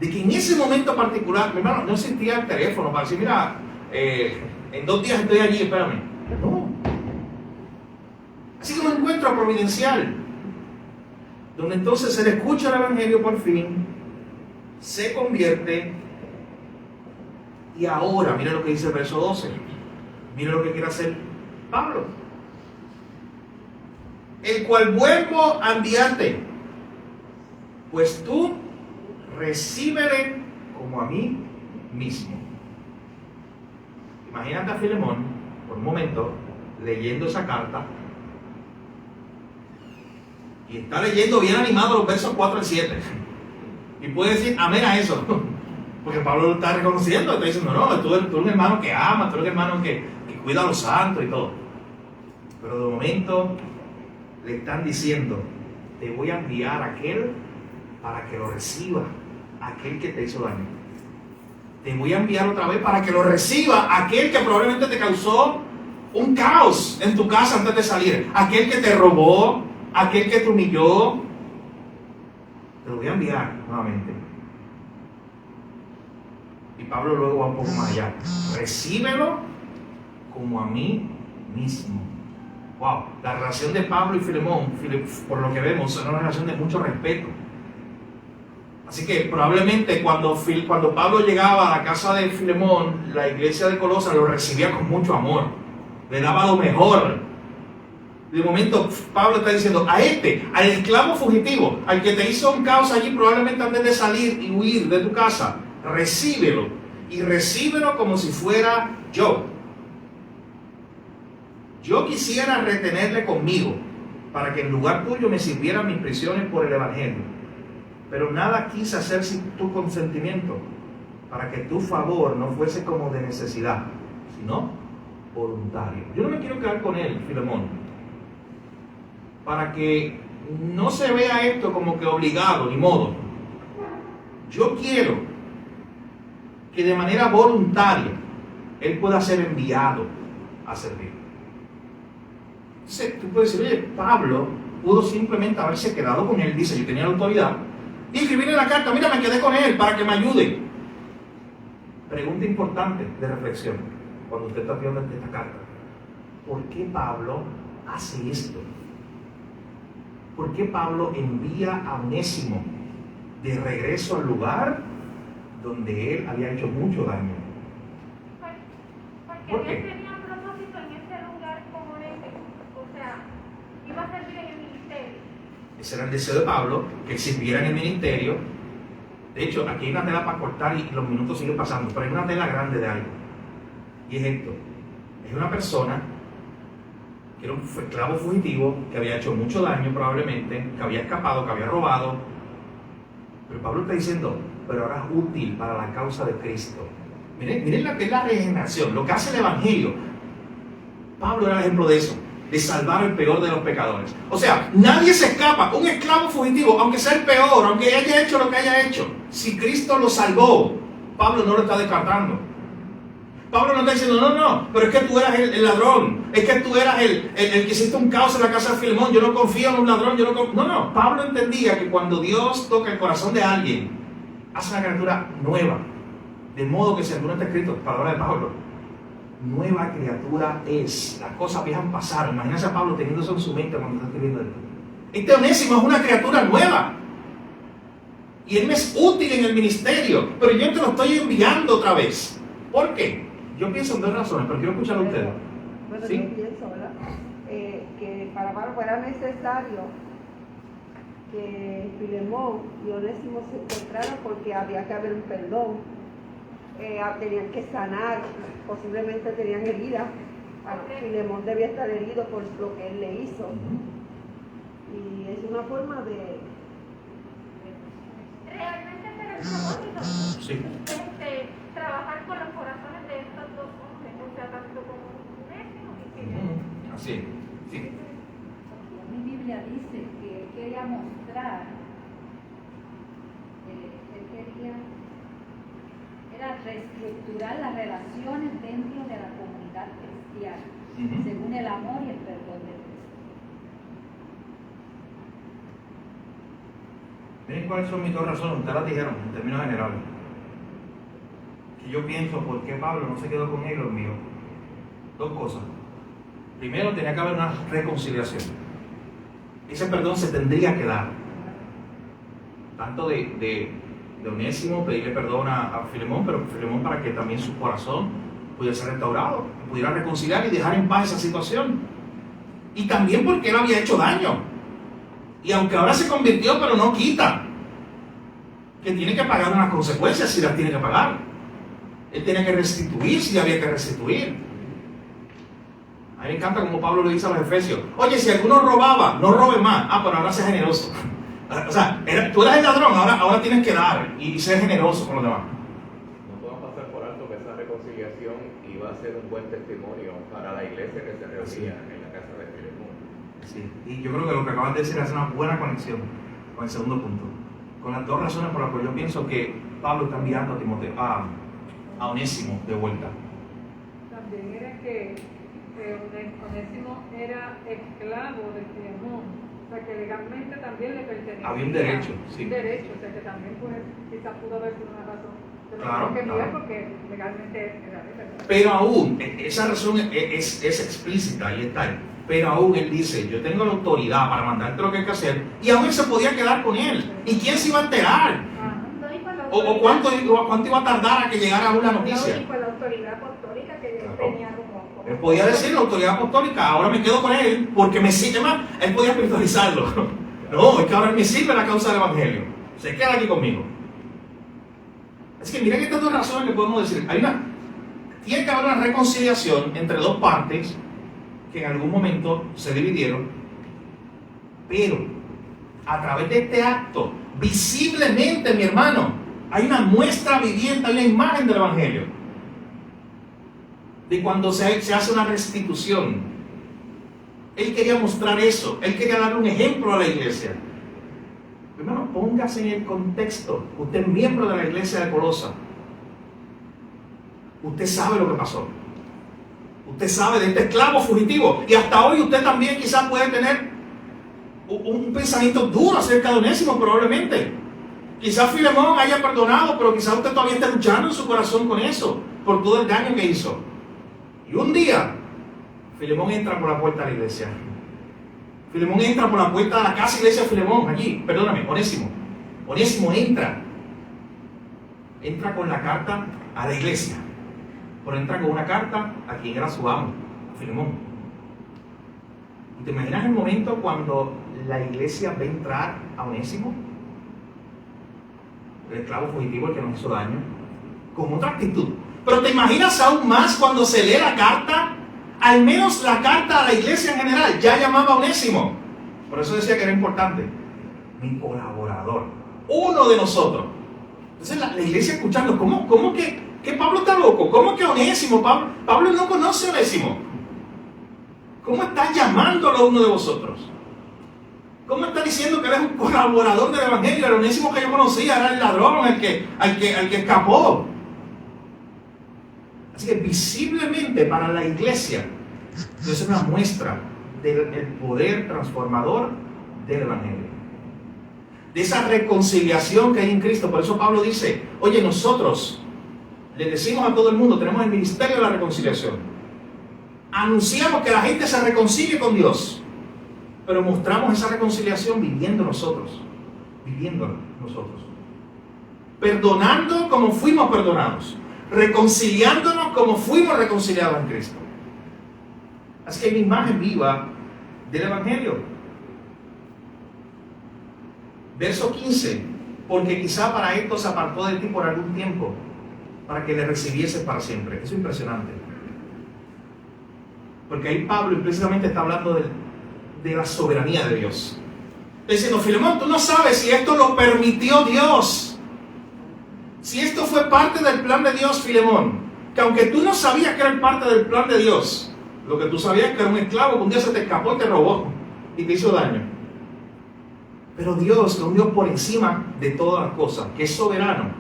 De que en ese momento particular, mi hermano, no existía el teléfono para decir, mira, en 2 días estoy allí, espérame. No. Así que un encuentro providencial, donde entonces se le escucha el Evangelio por fin, se convierte, y ahora, mire lo que dice el verso 12, mire lo que quiere hacer Pablo. El cual vuelvo a enviarte, pues tú recíbele como a mí mismo. Imagínate a Filemón, por un momento, leyendo esa carta, y está leyendo bien animado los versos 4 al 7, y puede decir amén a eso, porque Pablo lo está reconociendo, está diciendo, no, tú eres un hermano que ama, tú eres un hermano que cuida a los santos y todo. Pero de momento le están diciendo, te voy a enviar a aquel para que lo reciba, aquel que te hizo daño. Te voy a enviar otra vez para que lo reciba aquel que probablemente te causó un caos en tu casa antes de salir, aquel que te robó, aquel que te humilló. Te lo voy a enviar nuevamente. Y Pablo luego va un poco más allá. Recíbelo como a mí mismo. Wow, la relación de Pablo y Filemón, por lo que vemos, es una relación de mucho respeto. Así que probablemente cuando Pablo llegaba a la casa de Filemón, la iglesia de Colosas lo recibía con mucho amor, le daba lo mejor. De momento Pablo está diciendo, al esclavo fugitivo, al que te hizo un caos allí probablemente antes de salir y huir de tu casa, recíbelo, y recíbelo como si fuera yo. Yo quisiera retenerle conmigo, para que en lugar tuyo me sirvieran mis prisiones por el Evangelio. Pero nada quise hacer sin tu consentimiento, para que tu favor no fuese como de necesidad, sino voluntario. Yo no me quiero quedar con él, Filemón, para que no se vea esto como que obligado, ni modo. Yo quiero que de manera voluntaria él pueda ser enviado a servir. Entonces, tú puedes decir, oye, Pablo pudo simplemente haberse quedado con él, dice, yo tenía la autoridad, y escribirle la carta, mira, me quedé con él para que me ayude. Pregunta importante de reflexión cuando usted está viendo esta carta. ¿Por qué Pablo hace esto? ¿Por qué Pablo envía a Onésimo de regreso al lugar donde él había hecho mucho daño? Porque ¿Por qué? él tenía un propósito en ese lugar como ese. O sea, iba a servir en el ministerio. Ese era el deseo de Pablo, que sirviera en el ministerio. De hecho, aquí hay una tela para cortar y los minutos siguen pasando, pero hay una tela grande de algo. Y es esto. Es una persona que era un esclavo fugitivo, que había hecho mucho daño probablemente, que había escapado, que había robado. Pero Pablo está diciendo, pero ahora es útil para la causa de Cristo. Miren lo que es la regeneración, lo que hace el Evangelio. Pablo era el ejemplo de eso, de salvar al peor de los pecadores. O sea, nadie se escapa. Un esclavo fugitivo, aunque sea el peor, aunque haya hecho lo que haya hecho, si Cristo lo salvó, Pablo no lo está descartando. Pablo no está diciendo, no, pero es que tú eras el ladrón, es que tú eras el que hiciste un caos en la casa de Filemón, yo no confío en un ladrón, No, Pablo entendía que cuando Dios toca el corazón de alguien, hace una criatura nueva. De modo que si alguno está escrito, palabra de Pablo, nueva criatura es. Las cosas viejas pasaron. Imagínense a Pablo teniendo eso en su mente cuando está escribiendo esto. Este Onésimo es una criatura nueva. Y él me es útil en el ministerio, pero yo te lo estoy enviando otra vez. ¿Por qué? Yo pienso en 2 razones, pero quiero escuchar a ustedes. Bueno, ¿Sí? yo pienso, ¿verdad? Que para Pablo fuera necesario que Filemón y Onésimo se encontraran porque había que haber un perdón. Tenían que sanar, posiblemente tenían heridas. Bueno, Filemón debía estar herido por lo que él le hizo. Y es una forma de... Realmente ese era el propósito. Sí. Trabajar con los corazones de estos 2 hombres, o sea, tanto como Onésimo y Filemón. Así es. Sí. Mi Biblia dice que él quería mostrar, era reestructurar las relaciones dentro de la comunidad caridad cristiana, Ujú. según el amor y el perdón de Cristo. Miren cuáles son mis dos razones, ustedes las dijeron en términos generales. Que yo pienso, ¿por qué Pablo no se quedó con él y los míos? Dos cosas. Primero, tenía que haber una reconciliación. Ese perdón se tendría que dar. Tanto de Onésimo, pedirle perdón a Filemón, pero Filemón para que también su corazón pudiera ser restaurado, pudiera reconciliar y dejar en paz esa situación. Y también porque él había hecho daño. Y aunque ahora se convirtió, pero no quita que tiene que pagar unas consecuencias si las tiene que pagar. Él tiene que restituir si había que restituir. A mí me encanta como Pablo le dice a los Efesios: oye, si alguno robaba, no robe más. Ah, pero ahora sé generoso. O sea, tú eras el ladrón, ahora tienes que dar y ser generoso con los demás. No podemos pasar por alto que esa reconciliación iba a ser un buen testimonio para la iglesia que se reunía en la casa de Filemón. Sí, y yo creo que lo que acabas de decir hace una buena conexión con el segundo punto. Con las dos razones por las que yo pienso que Pablo está enviando a Timoteo, a Onésimo de vuelta. También era que Onésimo era esclavo de Filemón, o sea que legalmente también le pertenecía. Había un derecho, sí. Un derecho, o sea que también pues, quizás pudo haber sido una razón. Pero Claro, no que claro. enviar porque legalmente era de verdad. Pero aún, esa razón es explícita y está ahí. Pero aún él dice: yo tengo la autoridad para mandarte lo que hay que hacer, y aún él se podía quedar con él. ¿Y quién se iba a enterar? Ajá. No, y con la ¿O cuánto iba a tardar a que llegara aún la noticia? No, y con la autoridad apostólica que él Claro. tenía como Él podía decir: la autoridad apostólica, ahora me quedo con él porque me sirve más. Él podía espiritualizarlo. No, es que ahora me sirve la causa del evangelio. Se queda aquí conmigo. Así que miren estas dos razones que podemos decir. Tiene que haber una reconciliación entre dos partes que en algún momento se dividieron, pero a través de este acto, visiblemente, mi hermano, hay una muestra viviente, hay una imagen del evangelio. De cuando se hace una restitución. Él quería mostrar eso, él quería darle un ejemplo a la iglesia. Hermano, póngase en el contexto. Usted es miembro de la iglesia de Colosa. Usted sabe lo que pasó. Usted sabe de este esclavo fugitivo. Y hasta hoy usted también quizás puede tener un pensamiento duro acerca de Onésimo, probablemente. Quizás Filemón haya perdonado, pero quizás usted todavía está luchando en su corazón con eso, por todo el daño que hizo. Y un día, Filemón entra por la puerta de la iglesia. Filemón entra por la puerta de la casa iglesia de Filemón, allí, perdóname, Onésimo. Onésimo entra con la carta a la iglesia, pero entra con una carta a quien era su amo, a Filemón. ¿Y te imaginas el momento cuando la iglesia ve entrar a Onésimo, el esclavo fugitivo, el que nos hizo daño, con otra actitud? Pero te imaginas aún más cuando se lee la carta. Al menos la carta a la iglesia en general ya llamaba a Onésimo. Por eso decía que era importante. Mi colaborador, uno de nosotros. Entonces la iglesia escuchando: ¿cómo que Pablo está loco? ¿Cómo que Onésimo? Pablo no conoce a Onésimo. ¿Cómo está llamándolo a uno de vosotros? ¿Cómo está diciendo que él es un colaborador del evangelio? El Onésimo que yo conocía era el ladrón, al que escapó. Así que visiblemente para la iglesia es una muestra del poder transformador del evangelio, de esa reconciliación que hay en Cristo. Por eso Pablo dice: oye, nosotros le decimos a todo el mundo, tenemos el ministerio de la reconciliación, anunciamos que la gente se reconcilie con Dios, pero mostramos esa reconciliación viviendo nosotros, perdonando como fuimos perdonados, reconciliándonos como fuimos reconciliados en Cristo. Así que hay una imagen viva del evangelio. Verso 15: porque quizá para esto se apartó de ti por algún tiempo, para que le recibieses para siempre. Eso es impresionante, porque ahí Pablo implícitamente está hablando de la soberanía de Dios. Está diciendo: Filemón, tú no sabes si esto lo permitió Dios. Si esto fue parte del plan de Dios, Filemón, que aunque tú no sabías que era parte del plan de Dios, lo que tú sabías es que era un esclavo que un día se te escapó y te robó y te hizo daño. Pero Dios, que es un Dios por encima de todas las cosas, que es soberano,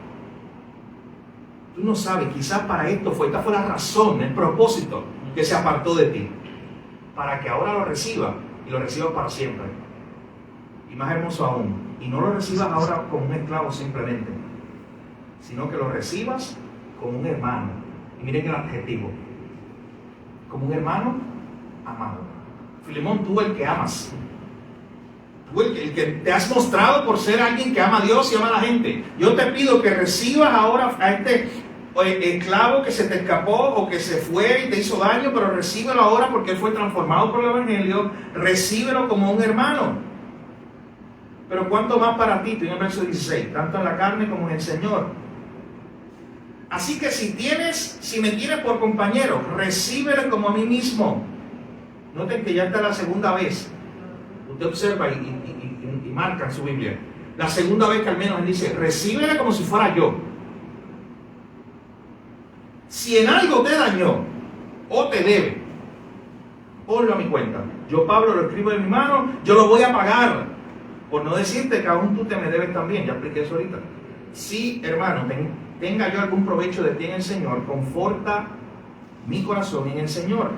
tú no sabes, quizás para esta fue la razón, el propósito que se apartó de ti, para que ahora lo reciba y lo reciba para siempre. Y más hermoso aún, y no lo recibas ahora como un esclavo simplemente, sino que lo recibas como un hermano. Y miren el adjetivo, como un hermano amado. Filemón, tú el que amas, tú el que te has mostrado por ser alguien que ama a Dios y ama a la gente. Yo te pido que recibas ahora a este esclavo que se te escapó o que se fue y te hizo daño, pero recíbelo ahora porque él fue transformado por el Evangelio. Recíbelo como un hermano. Pero cuánto más para ti, en el verso 16, tanto en la carne como en el Señor. Así que si me tienes por compañero, recíbelo como a mí mismo. Noten que ya está la segunda vez. Usted observa y marca en su Biblia. La segunda vez que al menos él dice, recíbele como si fuera yo. Si en algo te dañó o te debe, ponlo a mi cuenta. Yo, Pablo, lo escribo en mi mano, yo lo voy a pagar. Por no decirte que aún tú te me debes también. Ya expliqué eso ahorita. Si, hermano, tenga yo algún provecho de ti en el Señor, conforta mi corazón en el Señor.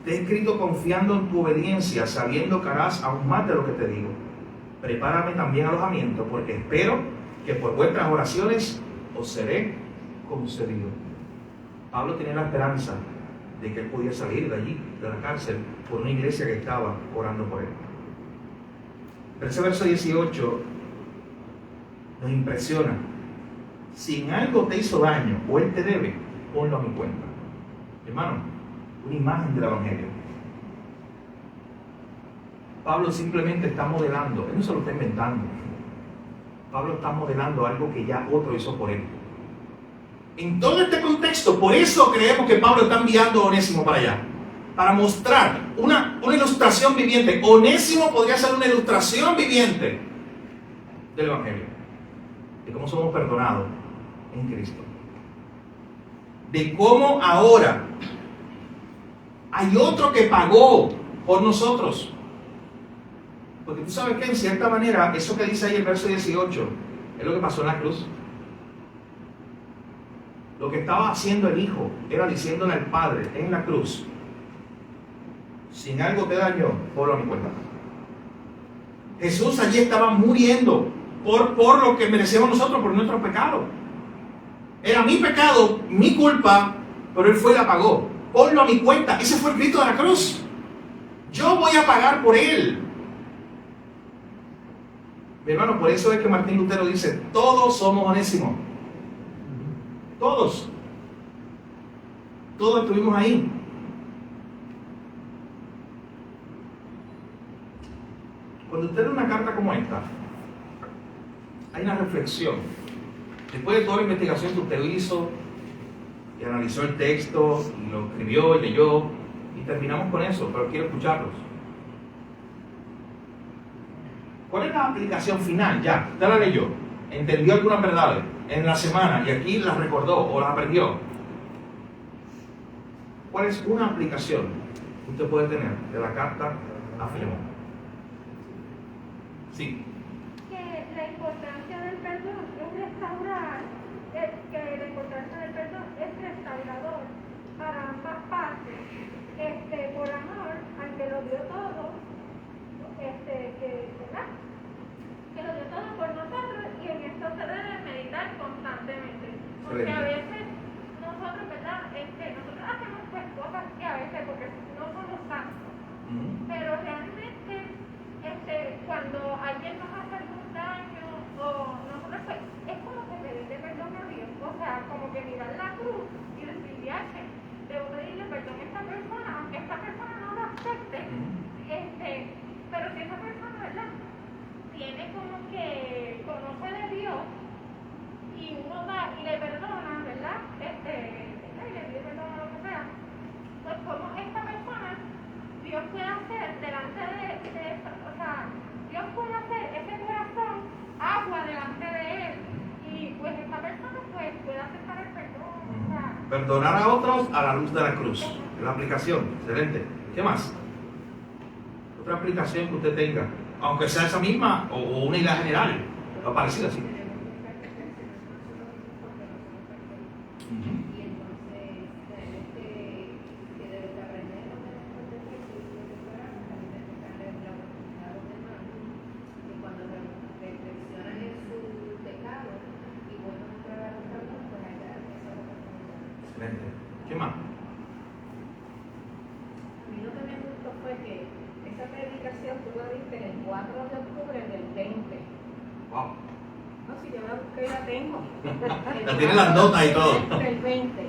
Te he escrito confiando en tu obediencia, sabiendo que harás aún más de lo que te digo. Prepárame también alojamiento, porque espero que por vuestras oraciones os seré concedido. Pablo tenía la esperanza de que él podía salir de allí, de la cárcel, por una iglesia que estaba orando por él. Pero ese verso 18 nos impresiona. Si en algo te hizo daño o él te debe, ponlo a mi cuenta. Hermano, una imagen del Evangelio. Pablo simplemente está modelando, él no se lo está inventando. Pablo está modelando algo que ya otro hizo por él. En todo este contexto, por eso creemos que Pablo está enviando a Onésimo para allá, para mostrar una ilustración viviente. Onésimo podría ser una ilustración viviente del Evangelio, de cómo somos perdonados en Cristo, de cómo ahora hay otro que pagó por nosotros. Porque tú sabes que en cierta manera, eso que dice ahí el verso 18, es lo que pasó en la cruz. Lo que estaba haciendo el Hijo era diciéndole al Padre en la cruz, si en algo te dañó, ponlo a mi cuenta. Jesús allí estaba muriendo por lo que merecíamos nosotros, por nuestro pecado. Era mi pecado, mi culpa, pero Él fue y la pagó. Ponlo a mi cuenta. Ese fue el grito de la cruz. Yo voy a pagar por Él. Mi hermano, por eso es que Martín Lutero dice, todos somos Onésimo. Todos. Todos estuvimos ahí. Cuando usted lee una carta como esta, hay una reflexión. Después de toda la investigación que usted hizo, y analizó el texto, y lo escribió y leyó, y terminamos con eso, pero quiero escucharlos. ¿Cuál es la aplicación final? Ya, usted la leyó, entendió algunas verdades en la semana, y aquí las recordó o las aprendió. ¿Cuál es una aplicación que usted puede tener de la carta a Filemón? Sí. Que la importancia del perdón es restaurar, que la importancia del perdón es restaurador para ambas partes, por amor al que lo dio todo, ¿verdad? Que lo dio todo por nosotros, y en esto se debe meditar constantemente, porque a veces nosotros, ¿verdad? Nosotros hacemos pues cosas que a veces, porque no somos santos, pero realmente cuando alguien nos hace algún daño o nosotros, pues, es como que pedirle perdón a Dios, o sea, como que mirar la cruz y decir, viaje, debo pedirle perdón a esta persona, aunque esta persona no lo acepte, pero si esa persona, ¿verdad?, tiene como que conoce de Dios y uno va y le perdona, ¿verdad?, y le pide perdón a lo que sea, pues como esta persona, Dios puede hacer delante de esa, o sea, Dios puede hacer ese corazón agua delante de Él, y pues esta persona pues puede aceptar el perdón. O sea, perdonar a otros a la luz de la cruz. Es la aplicación. Excelente. ¿Qué más? Otra aplicación que usted tenga, aunque sea esa misma o una idea general, o parecida así. y entonces tenemos que debe estar Excelente. ¿Qué más? A mí lo que me gustó fue que esa predicación tú la diste el 4 de octubre del 20. Wow. No, si yo la busqué y la tengo. La tiene las notas y todo. Del 20.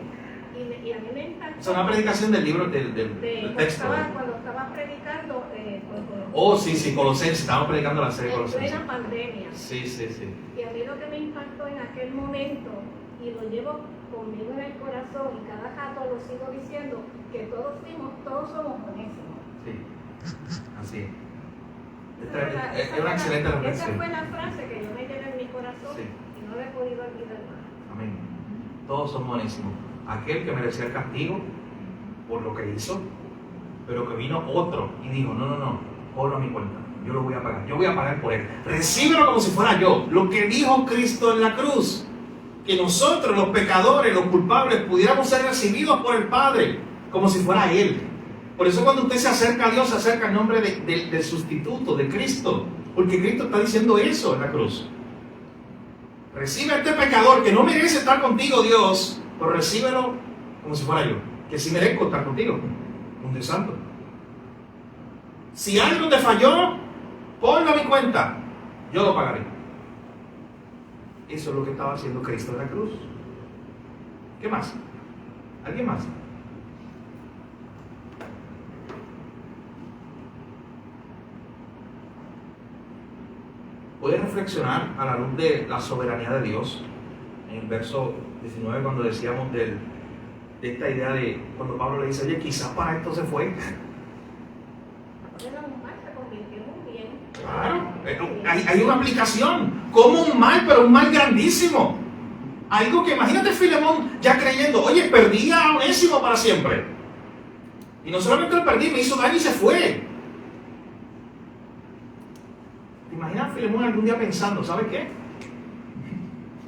Y a mí me encantó. Es una predicación del libro, del texto. Cuando estaba predicando. Oh, sí, Colosenses, estamos predicando la serie En Colosenses. plena pandemia. Sí. Y a mí lo que me impactó en aquel momento, y lo llevo conmigo en el corazón, y cada rato lo sigo diciendo, que todos somos honestos. Sí, así es. Esa Es una excelente esa reflexión. fue la frase que yo me llevé en mi corazón Sí. y no la he podido olvidar más. Amén. Todos son buenísimos. Aquel que merecía el castigo por lo que hizo, pero que vino otro y dijo, no, ponlo a mi cuenta. Yo lo voy a pagar. Yo voy a pagar por él. Recíbelo como si fuera yo. Lo que dijo Cristo en la cruz. Que nosotros, los pecadores, los culpables, pudiéramos ser recibidos por el Padre como si fuera Él. Por eso cuando usted se acerca a Dios, se acerca en nombre del sustituto, de Cristo. Porque Cristo está diciendo eso en la cruz. Recibe a este pecador que no merece estar contigo, Dios, pero recíbelo como si fuera yo, que sí merezco estar contigo, un Dios santo. Si algo te falló, ponlo a mi cuenta, yo lo pagaré. Eso es lo que estaba haciendo Cristo en la cruz. ¿Qué más? ¿Alguien más? Puedes reflexionar a la luz de la soberanía de Dios en el verso 19 cuando decíamos de esta idea de cuando Pablo le dice, oye, quizás para esto se fue. Era un mal, se convirtió en un bien. Claro, hay una aplicación, como un mal, pero un mal grandísimo. Algo que imagínate Filemón ya creyendo, oye, perdí a Onésimo para siempre. Y no solamente lo perdí, me hizo daño y se fue. ¿Te imaginas a Filemón algún día pensando, ¿sabes qué?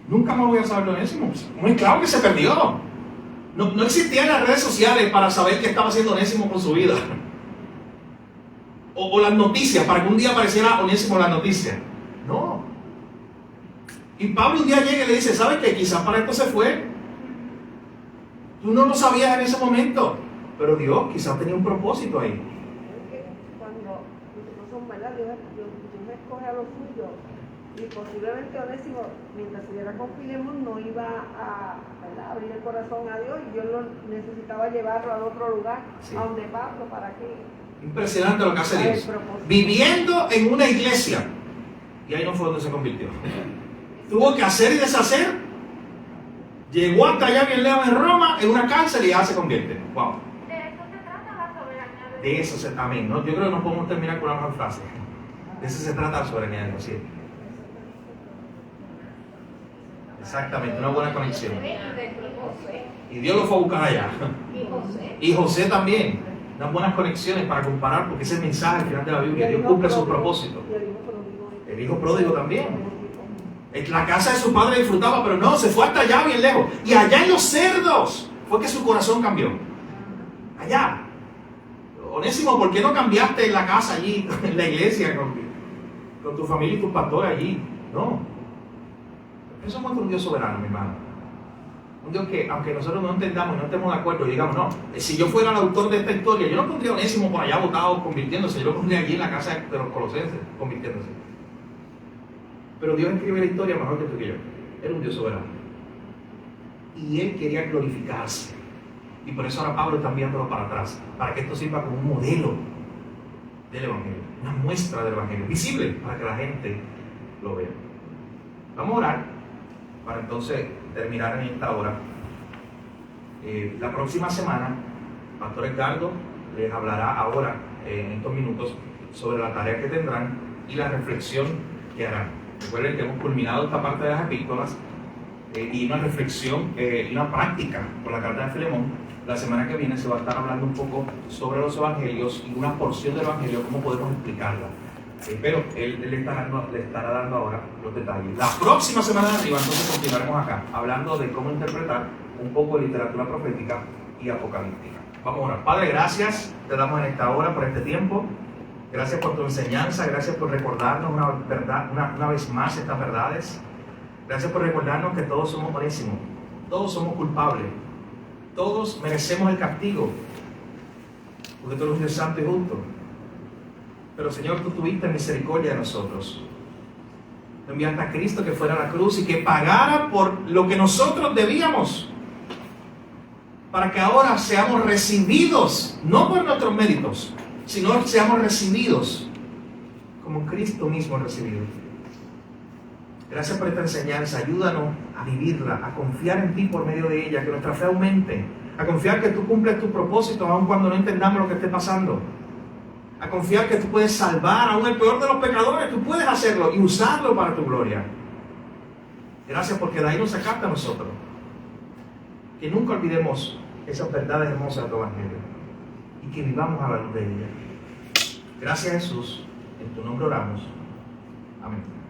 Nunca más voy a saber de Onésimo. Muy claro que se perdió. No existían las redes sociales para saber qué estaba haciendo Onésimo con su vida. O las noticias, para que un día apareciera Onésimo en las noticias. No. Y Pablo un día llega y le dice, ¿sabes qué? Quizás para esto se fue. Tú no lo sabías en ese momento. Pero Dios quizás tenía un propósito ahí. Cuando no son verdad, Dios escoge a los suyos. Y posiblemente Onésimo, mientras estuviera con Filemón, no iba a, ¿verdad?, abrir el corazón a Dios, y Dios lo necesitaba llevarlo al otro lugar, Sí. a donde Pablo, ¿para qué? Impresionante lo que hace Dios. Viviendo en una iglesia. Y ahí no fue donde se convirtió. Tuvo que hacer y deshacer. Llegó hasta allá bien lejos en Roma, en una cárcel, y ya se convierte. Wow. De eso se trata la soberanía de Dios. De eso se trata. Amén. ¿No? Yo creo que no podemos terminar con una mejor frase. De eso se trata la soberanía de Dios. ¿Sí? Exactamente, una buena conexión. Y Dios lo fue a buscar allá. Y José también. Unas buenas conexiones para comparar, porque ese mensaje al final de la Biblia, Dios cumple su propósito. El hijo pródigo también. La casa de su padre disfrutaba, pero no, se fue hasta allá bien lejos. Y allá en los cerdos fue que su corazón cambió. Allá. Onésimo, ¿por qué no cambiaste en la casa allí, en la iglesia, con tu familia y tus pastores allí? No. Eso muestra un Dios soberano, mi hermano. Un Dios que, aunque nosotros no entendamos y no estemos de acuerdo, y digamos, no, si yo fuera el autor de esta historia, yo no pondría a Onésimo por allá botado convirtiéndose, yo lo pondría allí en la casa de los Colosenses convirtiéndose. Pero Dios escribe la historia mejor que tú y que yo. Era un Dios soberano. Y Él quería glorificarse. Y por eso ahora Pablo está enviándolo para atrás, para que esto sirva como un modelo del Evangelio, una muestra del Evangelio, visible, para que la gente lo vea. Vamos a orar para entonces terminar en esta hora. La próxima semana, Pastor Edgardo les hablará ahora, en estos minutos, sobre la tarea que tendrán y la reflexión que harán. Recuerden que hemos culminado esta parte de las epístolas y una reflexión y una práctica por la carta de Filemón. La semana que viene se va a estar hablando un poco sobre los evangelios y una porción del evangelio, cómo podemos explicarla. Pero él le estará dando ahora los detalles. La próxima semana de arriba entonces continuaremos acá, hablando de cómo interpretar un poco de literatura profética y apocalíptica. Vamos a orar. Padre, gracias, te damos en esta hora por este tiempo. Gracias por tu enseñanza, gracias por recordarnos una vez más estas verdades. Gracias por recordarnos que todos somos Onésimos, todos somos culpables. Todos merecemos el castigo, porque tú eres un Dios santo y justo. Pero Señor, tú tuviste misericordia de nosotros. Tú enviaste a Cristo que fuera a la cruz y que pagara por lo que nosotros debíamos, para que ahora seamos recibidos, no por nuestros méritos, sino seamos recibidos como Cristo mismo recibido. Gracias por esta enseñanza. Ayúdanos a vivirla, a confiar en ti por medio de ella, que nuestra fe aumente, a confiar que tú cumples tus propósitos aun cuando no entendamos lo que esté pasando, a confiar que tú puedes salvar aún el peor de los pecadores. Tú puedes hacerlo y usarlo para tu gloria. Gracias porque de ahí nos sacaste a nosotros. Que nunca olvidemos esas verdades hermosas de tu Evangelio y que vivamos a la luz de ella. Gracias, Jesús. En tu nombre oramos. Amén.